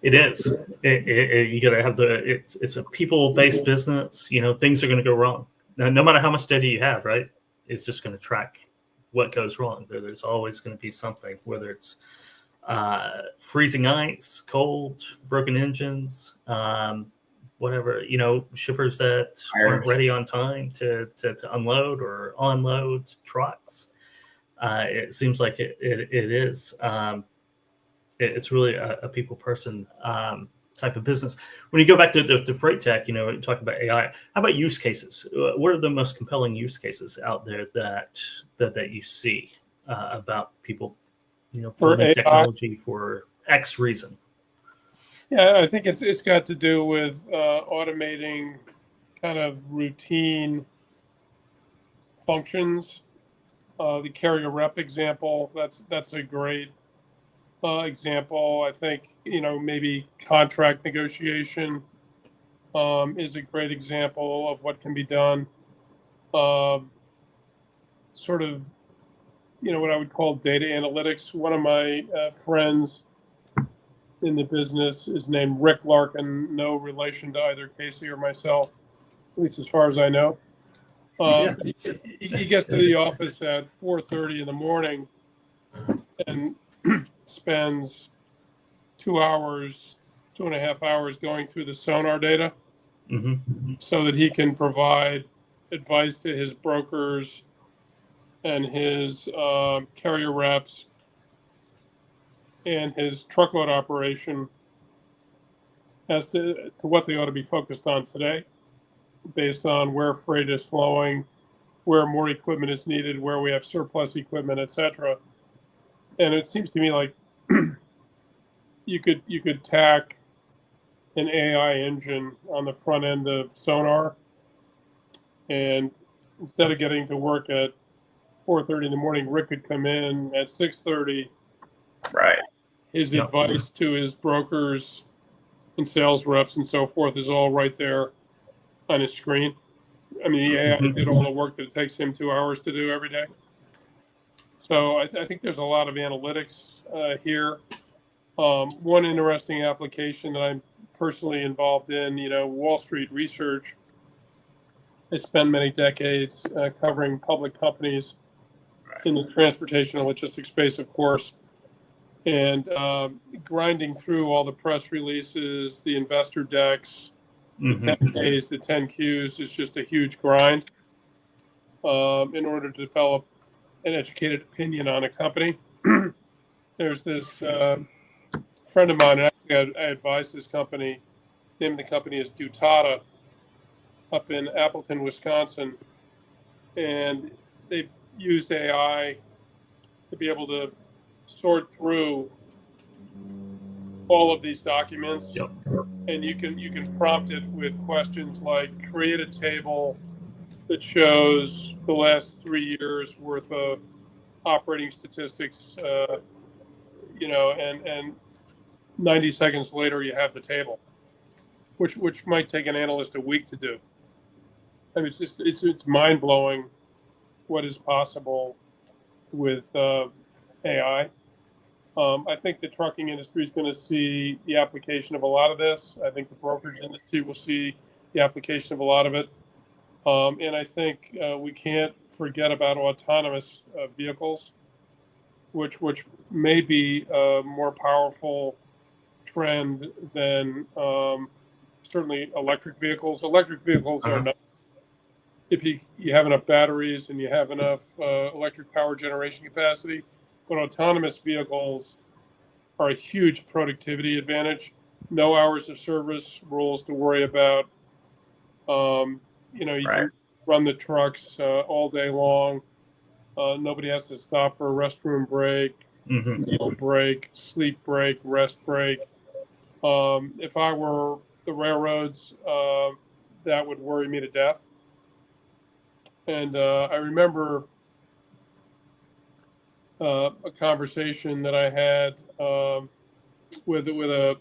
It is. You got to have it's a people-based business. Things are going to go wrong. no matter how much data you have, right? It's just going to track what goes wrong. There's always going to be something, whether it's freezing ice, cold, broken engines, whatever, shippers that aren't ready on time to unload or unload trucks. It seems like it is. It's really a people person type of business. When you go back to freight tech, talk about AI. How about use cases? What are the most compelling use cases out there that you see about people, For building AI? technology for X reason? Yeah, I think it's got to do with automating kind of routine functions. The carrier rep example, that's a great example. I think maybe contract negotiation is a great example of what can be done. Sort of, what I would call data analytics. One of my friends in the business is named Rick Larkin, no relation to either Casey or myself, at least as far as I know. He gets to the office at 4:30 in the morning and spends 2.5 hours going through the sonar data so that he can provide advice to his brokers and his carrier reps and his truckload operation as to what they ought to be focused on today, based on where freight is flowing, where more equipment is needed, where we have surplus equipment, etc. And it seems to me like you could tack an AI engine on the front end of sonar, and instead of getting to work at 4:30 in the morning, Rick could come in at 6:30. Right. His advice to his brokers and sales reps and so forth is all right there on his screen. I mean, the AI did all the work that it takes him 2 hours to do every day. So I think there's a lot of analytics here. One interesting application that I'm personally involved in, Wall Street research. I spent many decades covering public companies in the transportation and logistics space, of course, and grinding through all the press releases, the investor decks, the 10Ks, the 10Qs is just a huge grind in order to develop an educated opinion on a company. There's this friend of mine, actually I advised this company, name of the company is Dutata, up in Appleton, Wisconsin, and they've used AI to be able to sort through all of these documents, and you can prompt it with questions like create a table that shows the last 3 years worth of operating statistics, and 90 seconds later you have the table, which might take an analyst a week to do. I mean, it's mind blowing what is possible with AI. I think the trucking industry is going to see the application of a lot of this. I think the brokerage industry will see the application of a lot of it. And I think we can't forget about autonomous vehicles, which may be a more powerful trend than certainly electric vehicles. Electric vehicles are not, if you have enough batteries and you have enough electric power generation capacity, but autonomous vehicles are a huge productivity advantage. No hours of service rules to worry about. You can run the trucks all day long. Nobody has to stop for a restroom break, meal break, sleep break, rest break. If I were the railroads, that would worry me to death. And I remember a conversation that I had with a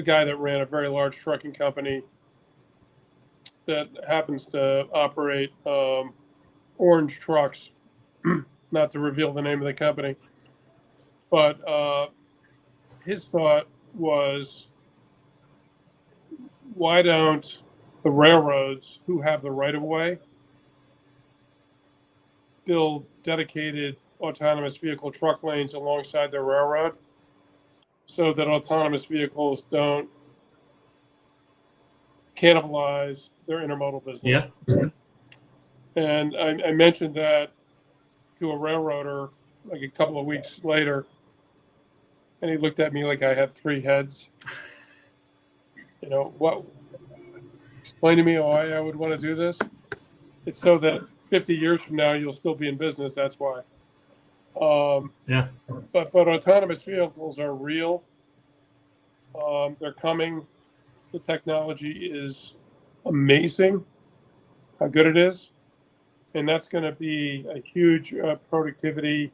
guy that ran a very large trucking company that happens to operate orange trucks, not to reveal the name of the company. But his thought was, why don't the railroads who have the right of way build dedicated autonomous vehicle truck lanes alongside their railroad so that autonomous vehicles don't cannibalize their intermodal business. Yeah. And I mentioned that to a railroader like a couple of weeks later, and he looked at me like I had three heads. What? Explain to me why I would want to do this. It's so that 50 years from now you'll still be in business. That's why. Yeah. But autonomous vehicles are real. They're coming. The technology is amazing. How good it is, and that's going to be a huge productivity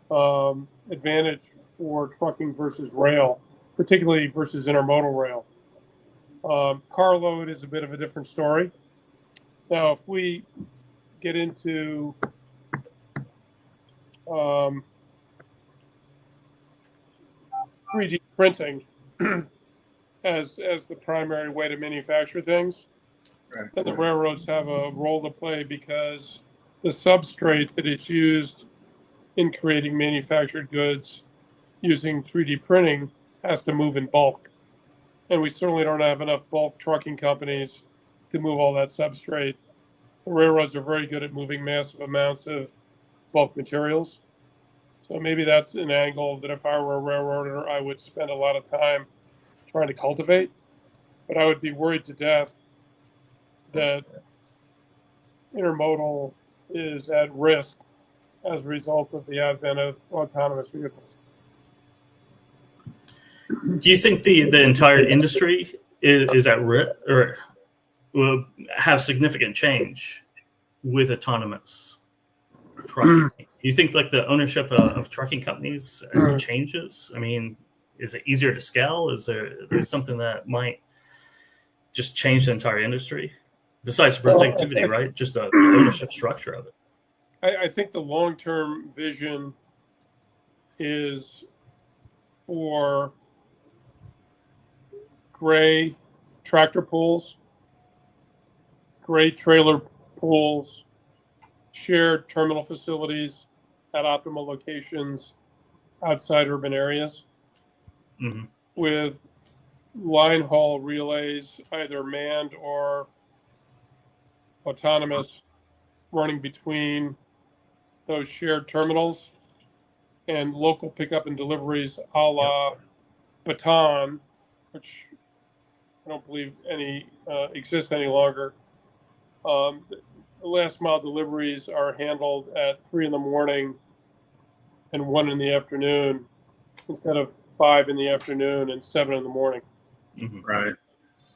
advantage for trucking versus rail, particularly versus intermodal rail. Carload is a bit of a different story. Now, if we get into 3D printing as the primary way to manufacture things, Right. then the railroads have a role to play because the substrate that is used in creating manufactured goods using 3D printing has to move in bulk. And we certainly don't have enough bulk trucking companies to move all that substrate. The railroads are very good at moving massive amounts of bulk materials. So maybe that's an angle that if I were a railroader, I would spend a lot of time trying to cultivate. But I would be worried to death that intermodal is at risk as a result of the advent of autonomous vehicles. Do you think the entire industry is at risk or will have significant change with autonomous trucking? Do you think like the ownership of trucking companies changes? I mean, is it easier to scale? Is there something that might just change the entire industry besides productivity, right? Just the ownership structure of it. I think the long-term vision is for gray tractor pools, gray trailer pools, shared terminal facilities at optimal locations outside urban areas, with line haul relays, either manned or autonomous, running between those shared terminals, and local pickup and deliveries a la Baton, which I don't believe any exists any longer. The last mile deliveries are handled at 3 a.m. and 1 p.m. instead of 5 p.m. and 7 a.m. Right.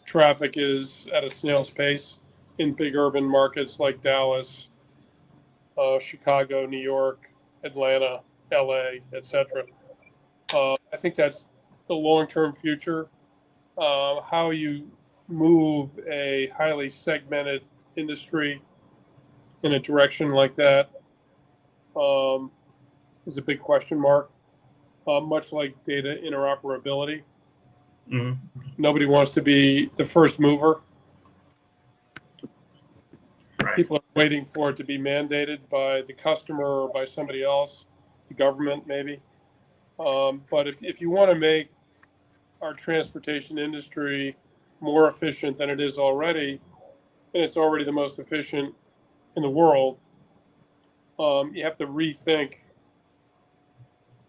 Traffic is at a snail's pace in big urban markets like Dallas, Chicago, New York, Atlanta, LA, etc. I think that's the long-term future. How you move a highly segmented industry in a direction like that is a big question mark. Much like data interoperability. Nobody wants to be the first mover. Right. People are waiting for it to be mandated by the customer or by somebody else, the government maybe. But if you want to make our transportation industry more efficient than it is already, and it's already the most efficient in the world, you have to rethink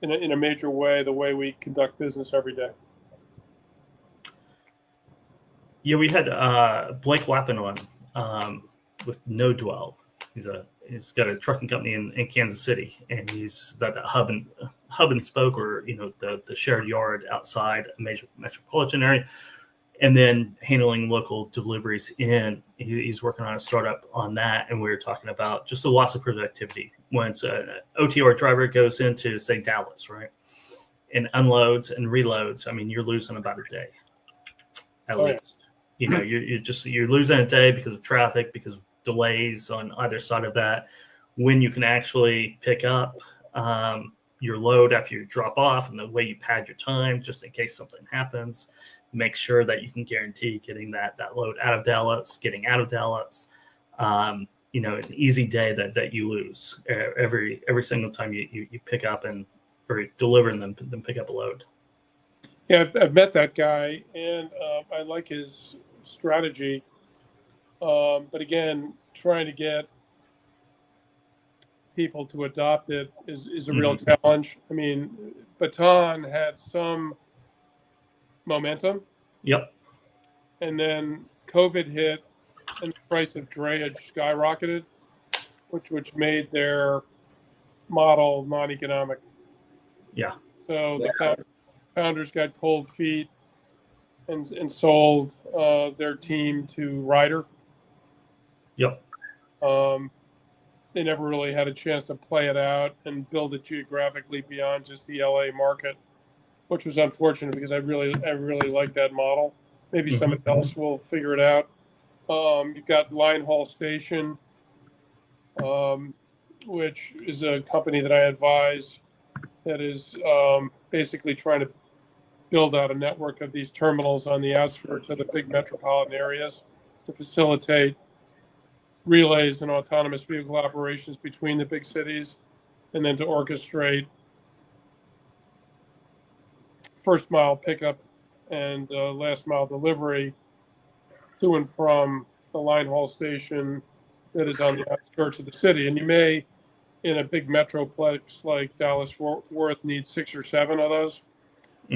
in a major way the way we conduct business every day. Yeah, we had Blake Lappin on with No Dwell. He's got a trucking company in Kansas City, and he's got that hub and spoke, or the shared yard outside a major metropolitan area, and then handling local deliveries in. He's working on a startup on that, and we were talking about just the loss of productivity once an OTR driver goes into, say, Dallas, right, and unloads and reloads. I mean, you're losing about a day at least. You're losing a day because of traffic, because of delays on either side of that. When you can actually pick up your load after you drop off, and the way you pad your time just in case something happens, make sure that you can guarantee getting that load out of Dallas, getting out of Dallas. An easy day that you lose every single time you pick up or deliver and then pick up a load. Yeah, I've met that guy, and I like his strategy. But again, trying to get people to adopt it is a real challenge. I mean, Baton had some momentum. Yep. And then COVID hit, and the price of drayage skyrocketed, which made their model non-economic. Yeah. So the founders got cold feet and sold their team to Ryder. Yep. They never really had a chance to play it out and build it geographically beyond just the LA market, which was unfortunate because I really like that model. Maybe somebody else will figure it out. You've got Line Haul Station, which is a company that I advise that is basically trying to build out a network of these terminals on the outskirts of the big metropolitan areas to facilitate relays and autonomous vehicle operations between the big cities, and then to orchestrate first mile pickup and last mile delivery to and from the line haul station that is on the outskirts of the city. And you may, in a big metroplex like Dallas-Fort Worth, need 6 or 7 of those,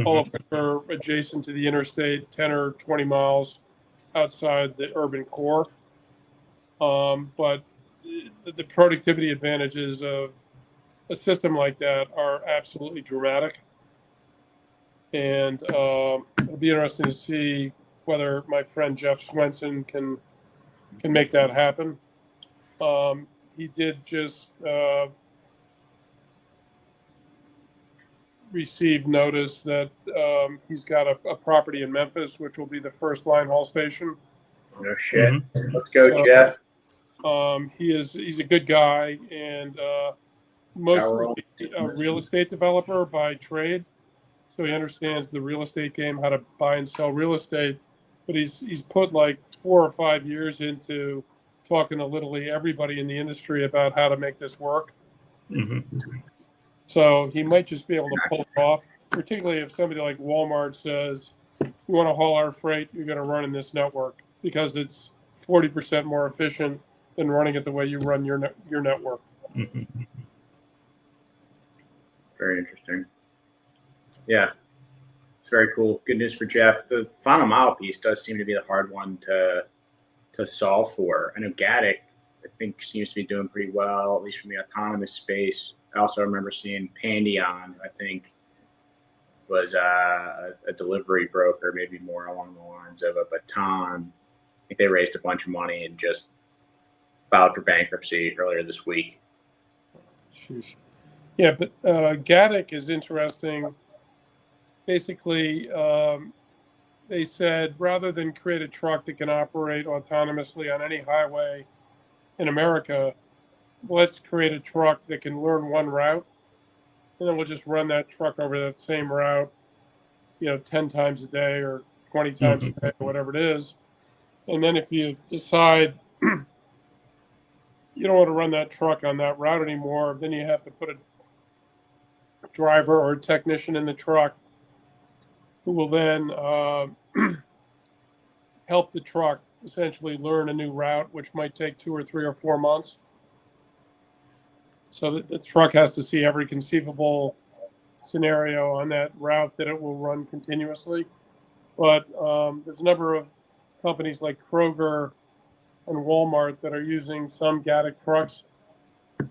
all of which are adjacent to the interstate, 10 or 20 miles outside the urban core. But the productivity advantages of a system like that are absolutely dramatic. And it'll be interesting to see whether my friend Jeff Swenson can make that happen. He did just receive notice that he's got a property in Memphis, which will be the first line haul station. No shit. Let's go, Jeff. He's a good guy, and mostly a real estate developer by trade. So he understands the real estate game, how to buy and sell real estate. But he's put like 4 or 5 years into talking to literally everybody in the industry about how to make this work. So he might just be able to pull it off, particularly if somebody like Walmart says, you want to haul our freight, you're going to run in this network because it's 40% more efficient than running it the way you run your network. Very interesting. Yeah, it's very cool. Good news for Jeff. The final mile piece does seem to be the hard one to solve for. I know Gaddick, I think, seems to be doing pretty well, at least from the autonomous space. I also remember seeing Pandion, I think, was a delivery broker, maybe more along the lines of a Baton. I think they raised a bunch of money and just filed for bankruptcy earlier this week. Jeez. Yeah, but Gaddick is interesting. Basically, they said rather than create a truck that can operate autonomously on any highway in America, let's create a truck that can learn one route, and then we'll just run that truck over that same route, 10 times a day or 20 times a day or whatever it is. And then if you decide you don't want to run that truck on that route anymore, then you have to put a driver or a technician in the truck who will then help the truck essentially learn a new route, which might take 2 or 3 or 4 months. So the truck has to see every conceivable scenario on that route that it will run continuously. But there's a number of companies like Kroger and Walmart that are using some Gaddick trucks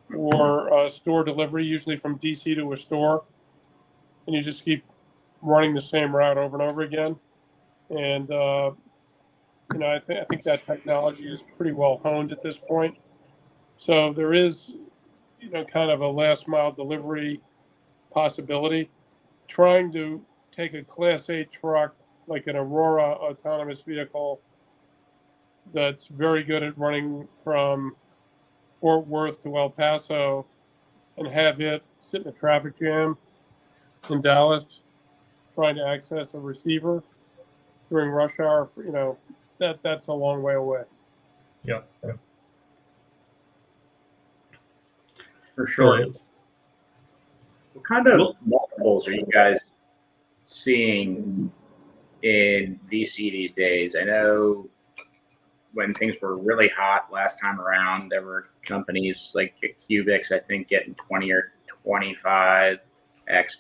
for store delivery, usually from DC to a store. And you just keep running the same route over and over again. And, I think that technology is pretty well honed at this point. So there is, kind of a last mile delivery possibility. Trying to take a Class 8 truck like an Aurora autonomous vehicle that's very good at running from Fort Worth to El Paso and have it sit in a traffic jam in Dallas trying to access a receiver during rush hour, that's a long way away. Yeah. For sure. Really is. What kind of multiples are you guys seeing in VC these days? I know when things were really hot last time around, there were companies like Cubics, I think, getting 20 or 25x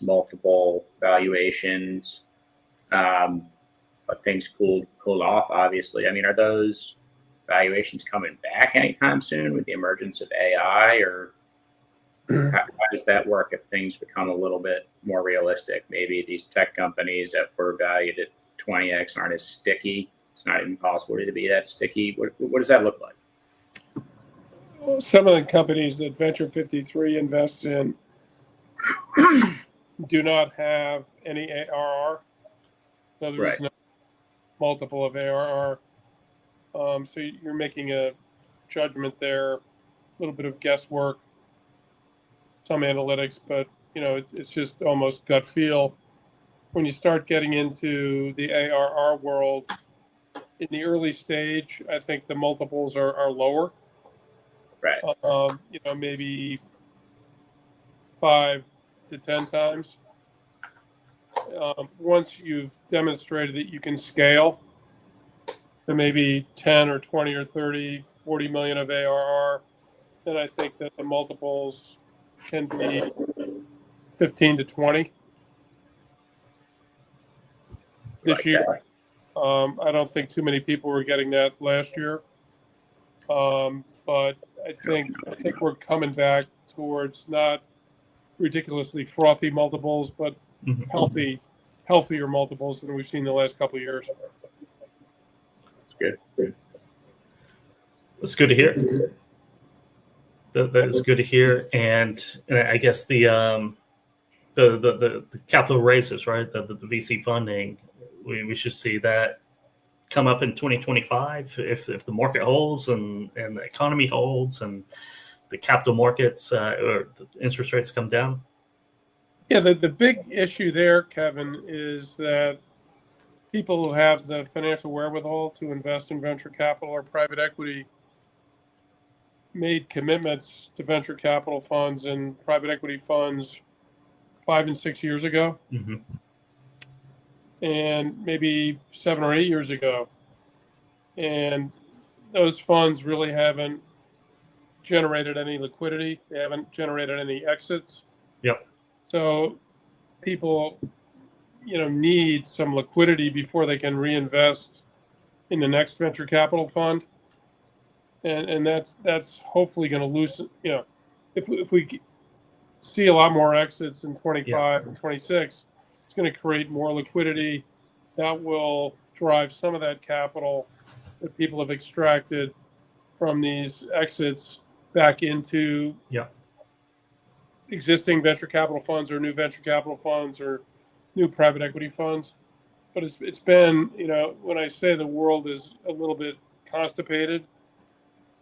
multiple valuations. But things cooled off, obviously. I mean, are those valuations coming back anytime soon with the emergence of AI, or how does that work if things become a little bit more realistic? Maybe these tech companies that were valued at 20x aren't as sticky. It's not even possible to be that sticky. What does that look like? Well, some of the companies that Venture 53 invests in do not have any ARR. So there is no multiple of ARR. So you're making a judgment there, a little bit of guesswork, some analytics, but it's just almost gut feel. When you start getting into the ARR world, in the early stage, I think the multiples are lower. Right. Maybe 5 to 10 times. Once you've demonstrated that you can scale to maybe 10 or 20 or 30, 40 million of ARR, then I think that the multiples can be 15 to 20 this year. I don't think too many people were getting that last year. But I think we're coming back towards not ridiculously frothy multiples, but healthier multiples than we've seen the last couple of years. That's good. That's good to hear. That is good to hear, and I guess the capital raises, right? The VC funding, we should see that come up in 2025 if the market holds and the economy holds and the capital markets or the interest rates come down. Yeah, the big issue there, Kevin, is that people who have the financial wherewithal to invest in venture capital or private equity made commitments to venture capital funds and private equity funds 5 and 6 years ago, and maybe 7 or 8 years ago. And those funds really haven't generated any liquidity. They haven't generated any exits. Yep. So people, need some liquidity before they can reinvest in the next venture capital fund. And that's hopefully going to loosen, if we see a lot more exits in 25 and 26, it's going to create more liquidity that will drive some of that capital that people have extracted from these exits back into existing venture capital funds or new venture capital funds or new private equity funds. But it's been, when I say the world is a little bit constipated,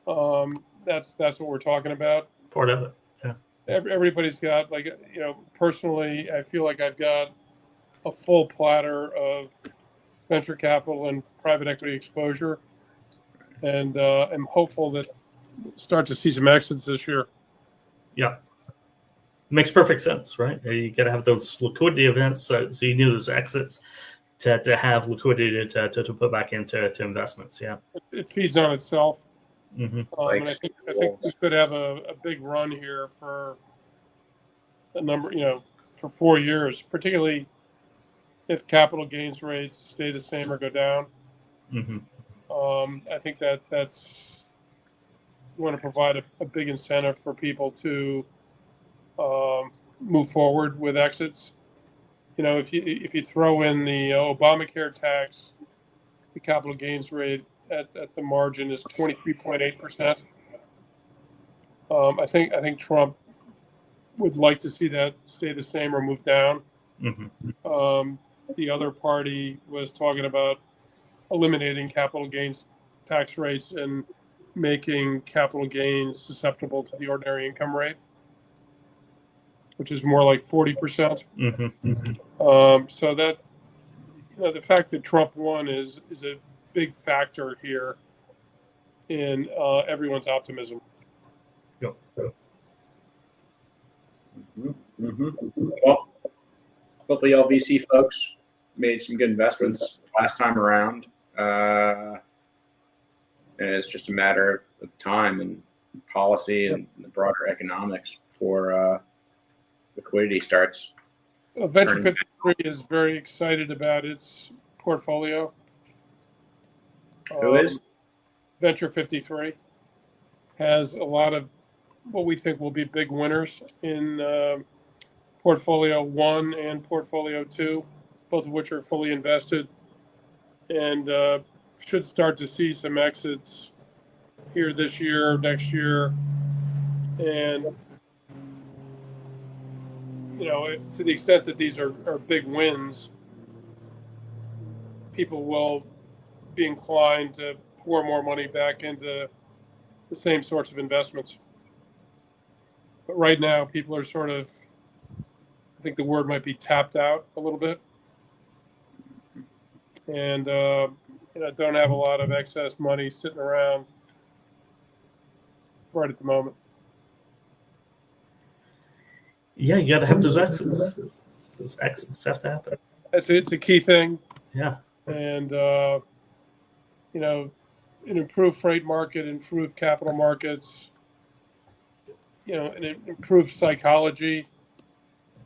that's what we're talking about. Part of it, yeah. Everybody's got, personally, I feel like I've got a full platter of venture capital and private equity exposure, and I'm hopeful that we'll start to see some exits this year. Yeah, makes perfect sense, right? You got to have those liquidity events, so you need those exits to have liquidity to put back into investments. Yeah, it feeds on itself. Mm-hmm. And I think we could have a big run here for a number, for 4 years, particularly if capital gains rates stay the same or go down. I think that's you want to provide a big incentive for people to move forward with exits. If you throw in the Obamacare tax, the capital gains rate at the margin is 23.8%. I think Trump would like to see that stay the same or move down. The other party was talking about eliminating capital gains tax rates and making capital gains susceptible to the ordinary income rate, which is more like 40%. So that the fact that Trump won is a big factor here in everyone's optimism. Yep. Well, hopefully y'all VC folks made some good investments last time around. And it's just a matter of time and policy and the broader economics before liquidity starts. Venture 53 is very excited about its portfolio. Who is? Venture 53 has a lot of what we think will be big winners in Portfolio 1 and Portfolio 2, both of which are fully invested, and should start to see some exits here this year, next year. And, to the extent that these are big wins, people will be inclined to pour more money back into the same sorts of investments. But right now, people are sort of, I think the word might be tapped out a little bit, and don't have a lot of excess money sitting around right at the moment. Yeah, you got to have those exits. Those exits have to happen. It's a key thing. Yeah. And an improved freight market, improved capital markets, an improved psychology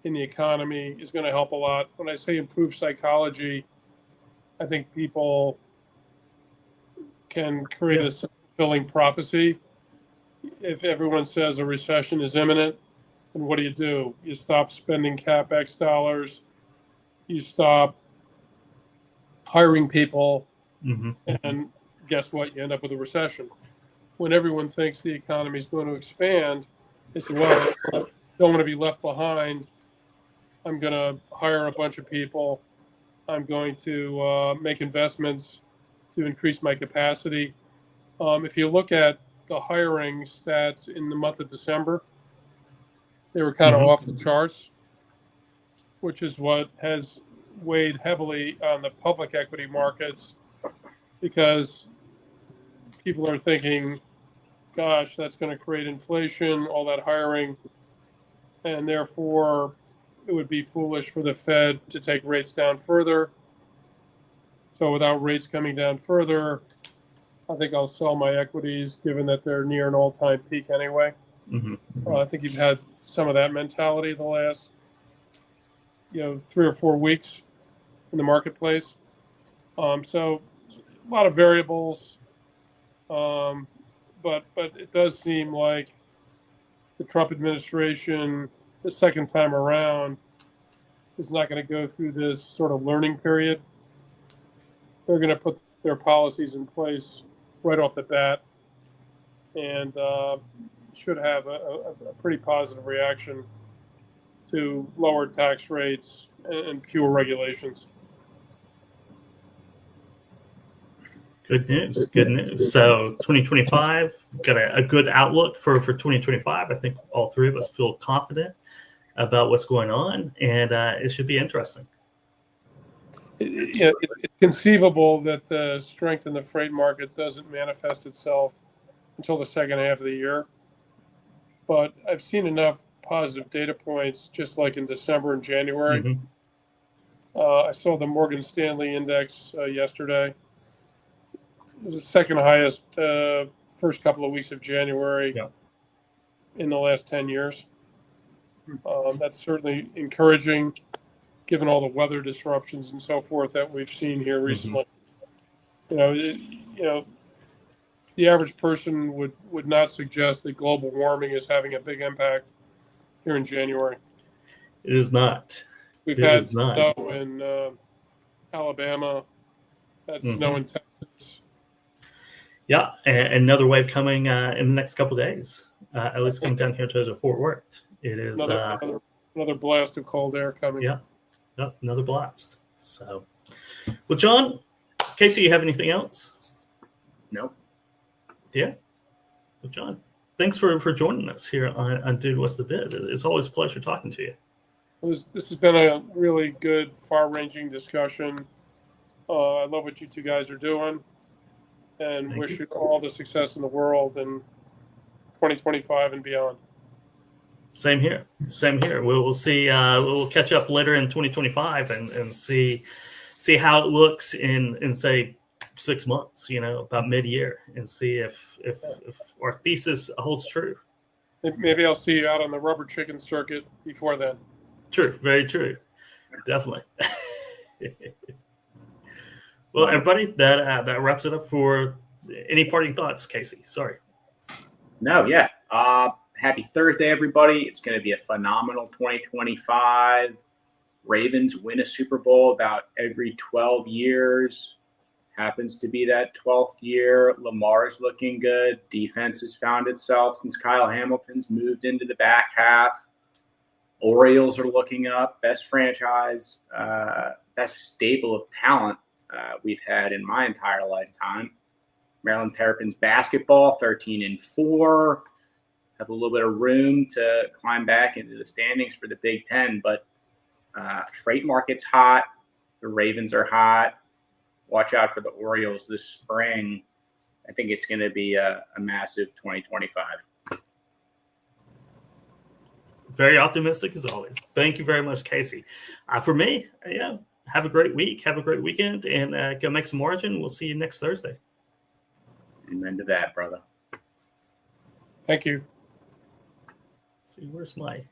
in the economy is going to help a lot. When I say improved psychology, I think people can create a self-fulfilling prophecy. If everyone says a recession is imminent, then what do? You stop spending CapEx dollars. You stop hiring people. Mm-hmm. And guess what? You end up with a recession. When everyone thinks the economy is going to expand, they say, well, I don't want to be left behind. I'm going to hire a bunch of people. I'm going to make investments to increase my capacity. If you look at the hiring stats in the month of December, they were kind of off the charts, which is what has weighed heavily on the public equity markets, because people are thinking, gosh, that's going to create inflation, all that hiring, and therefore it would be foolish for the Fed to take rates down further. So without rates coming down further, I think I'll sell my equities, given that they're near an all-time peak anyway. I think you've had some of that mentality the last 3 or 4 weeks in the marketplace. So a lot of variables, but it does seem like the Trump administration, the second time around, is not going to go through this sort of learning period. They're going to put their policies in place right off the bat, and should have a pretty positive reaction to lower tax rates and fewer regulations. Good news. Good news. So 2025, got a good outlook for 2025. I think all three of us feel confident about what's going on, and it should be interesting. It's conceivable that the strength in the freight market doesn't manifest itself until the second half of the year. But I've seen enough positive data points, just like in December and January. I saw the Morgan Stanley index yesterday. It was the second highest first couple of weeks of January in the last 10 years. That's certainly encouraging, given all the weather disruptions and so forth that we've seen here recently. The average person would not suggest that global warming is having a big impact here in January. It is not. We've had snow in Alabama, had snow in Texas. Yeah, and another wave coming in the next couple of days. At least coming down here to Fort Worth. It is another blast of cold air coming. Yeah, another blast. So, well, John, Casey, you have anything else? No. Yeah. Well, John, thanks for joining us here on Dude, What's the Bid? It's always a pleasure talking to you. This has been a really good, far-ranging discussion. I love what you two guys are doing, and Thank wish you. you all the success in the world in 2025 and beyond. Same here. Same here. We'll see. We'll catch up later in 2025 and see how it looks in say 6 months. About mid-year, and see if our thesis holds true. Maybe I'll see you out on the rubber chicken circuit before then. True. Very true. Definitely. Well, everybody, that wraps it up for any parting thoughts, Casey. Sorry. No, yeah. Happy Thursday, everybody. It's going to be a phenomenal 2025. Ravens win a Super Bowl about every 12 years. Happens to be that 12th year. Lamar's looking good. Defense has found itself since Kyle Hamilton's moved into the back half. Orioles are looking up. Best franchise, best stable of talent we've had in my entire lifetime. Maryland Terrapins basketball, 13-4. Have a little bit of room to climb back into the standings for the Big Ten, but freight market's hot. The Ravens are hot. Watch out for the Orioles this spring. I think it's going to be a massive 2025. Very optimistic as always. Thank you very much, Casey. For me, yeah, have a great week. Have a great weekend, and go make some margin. We'll see you next Thursday. Amen to that, brother. Thank you. Let's see, where's my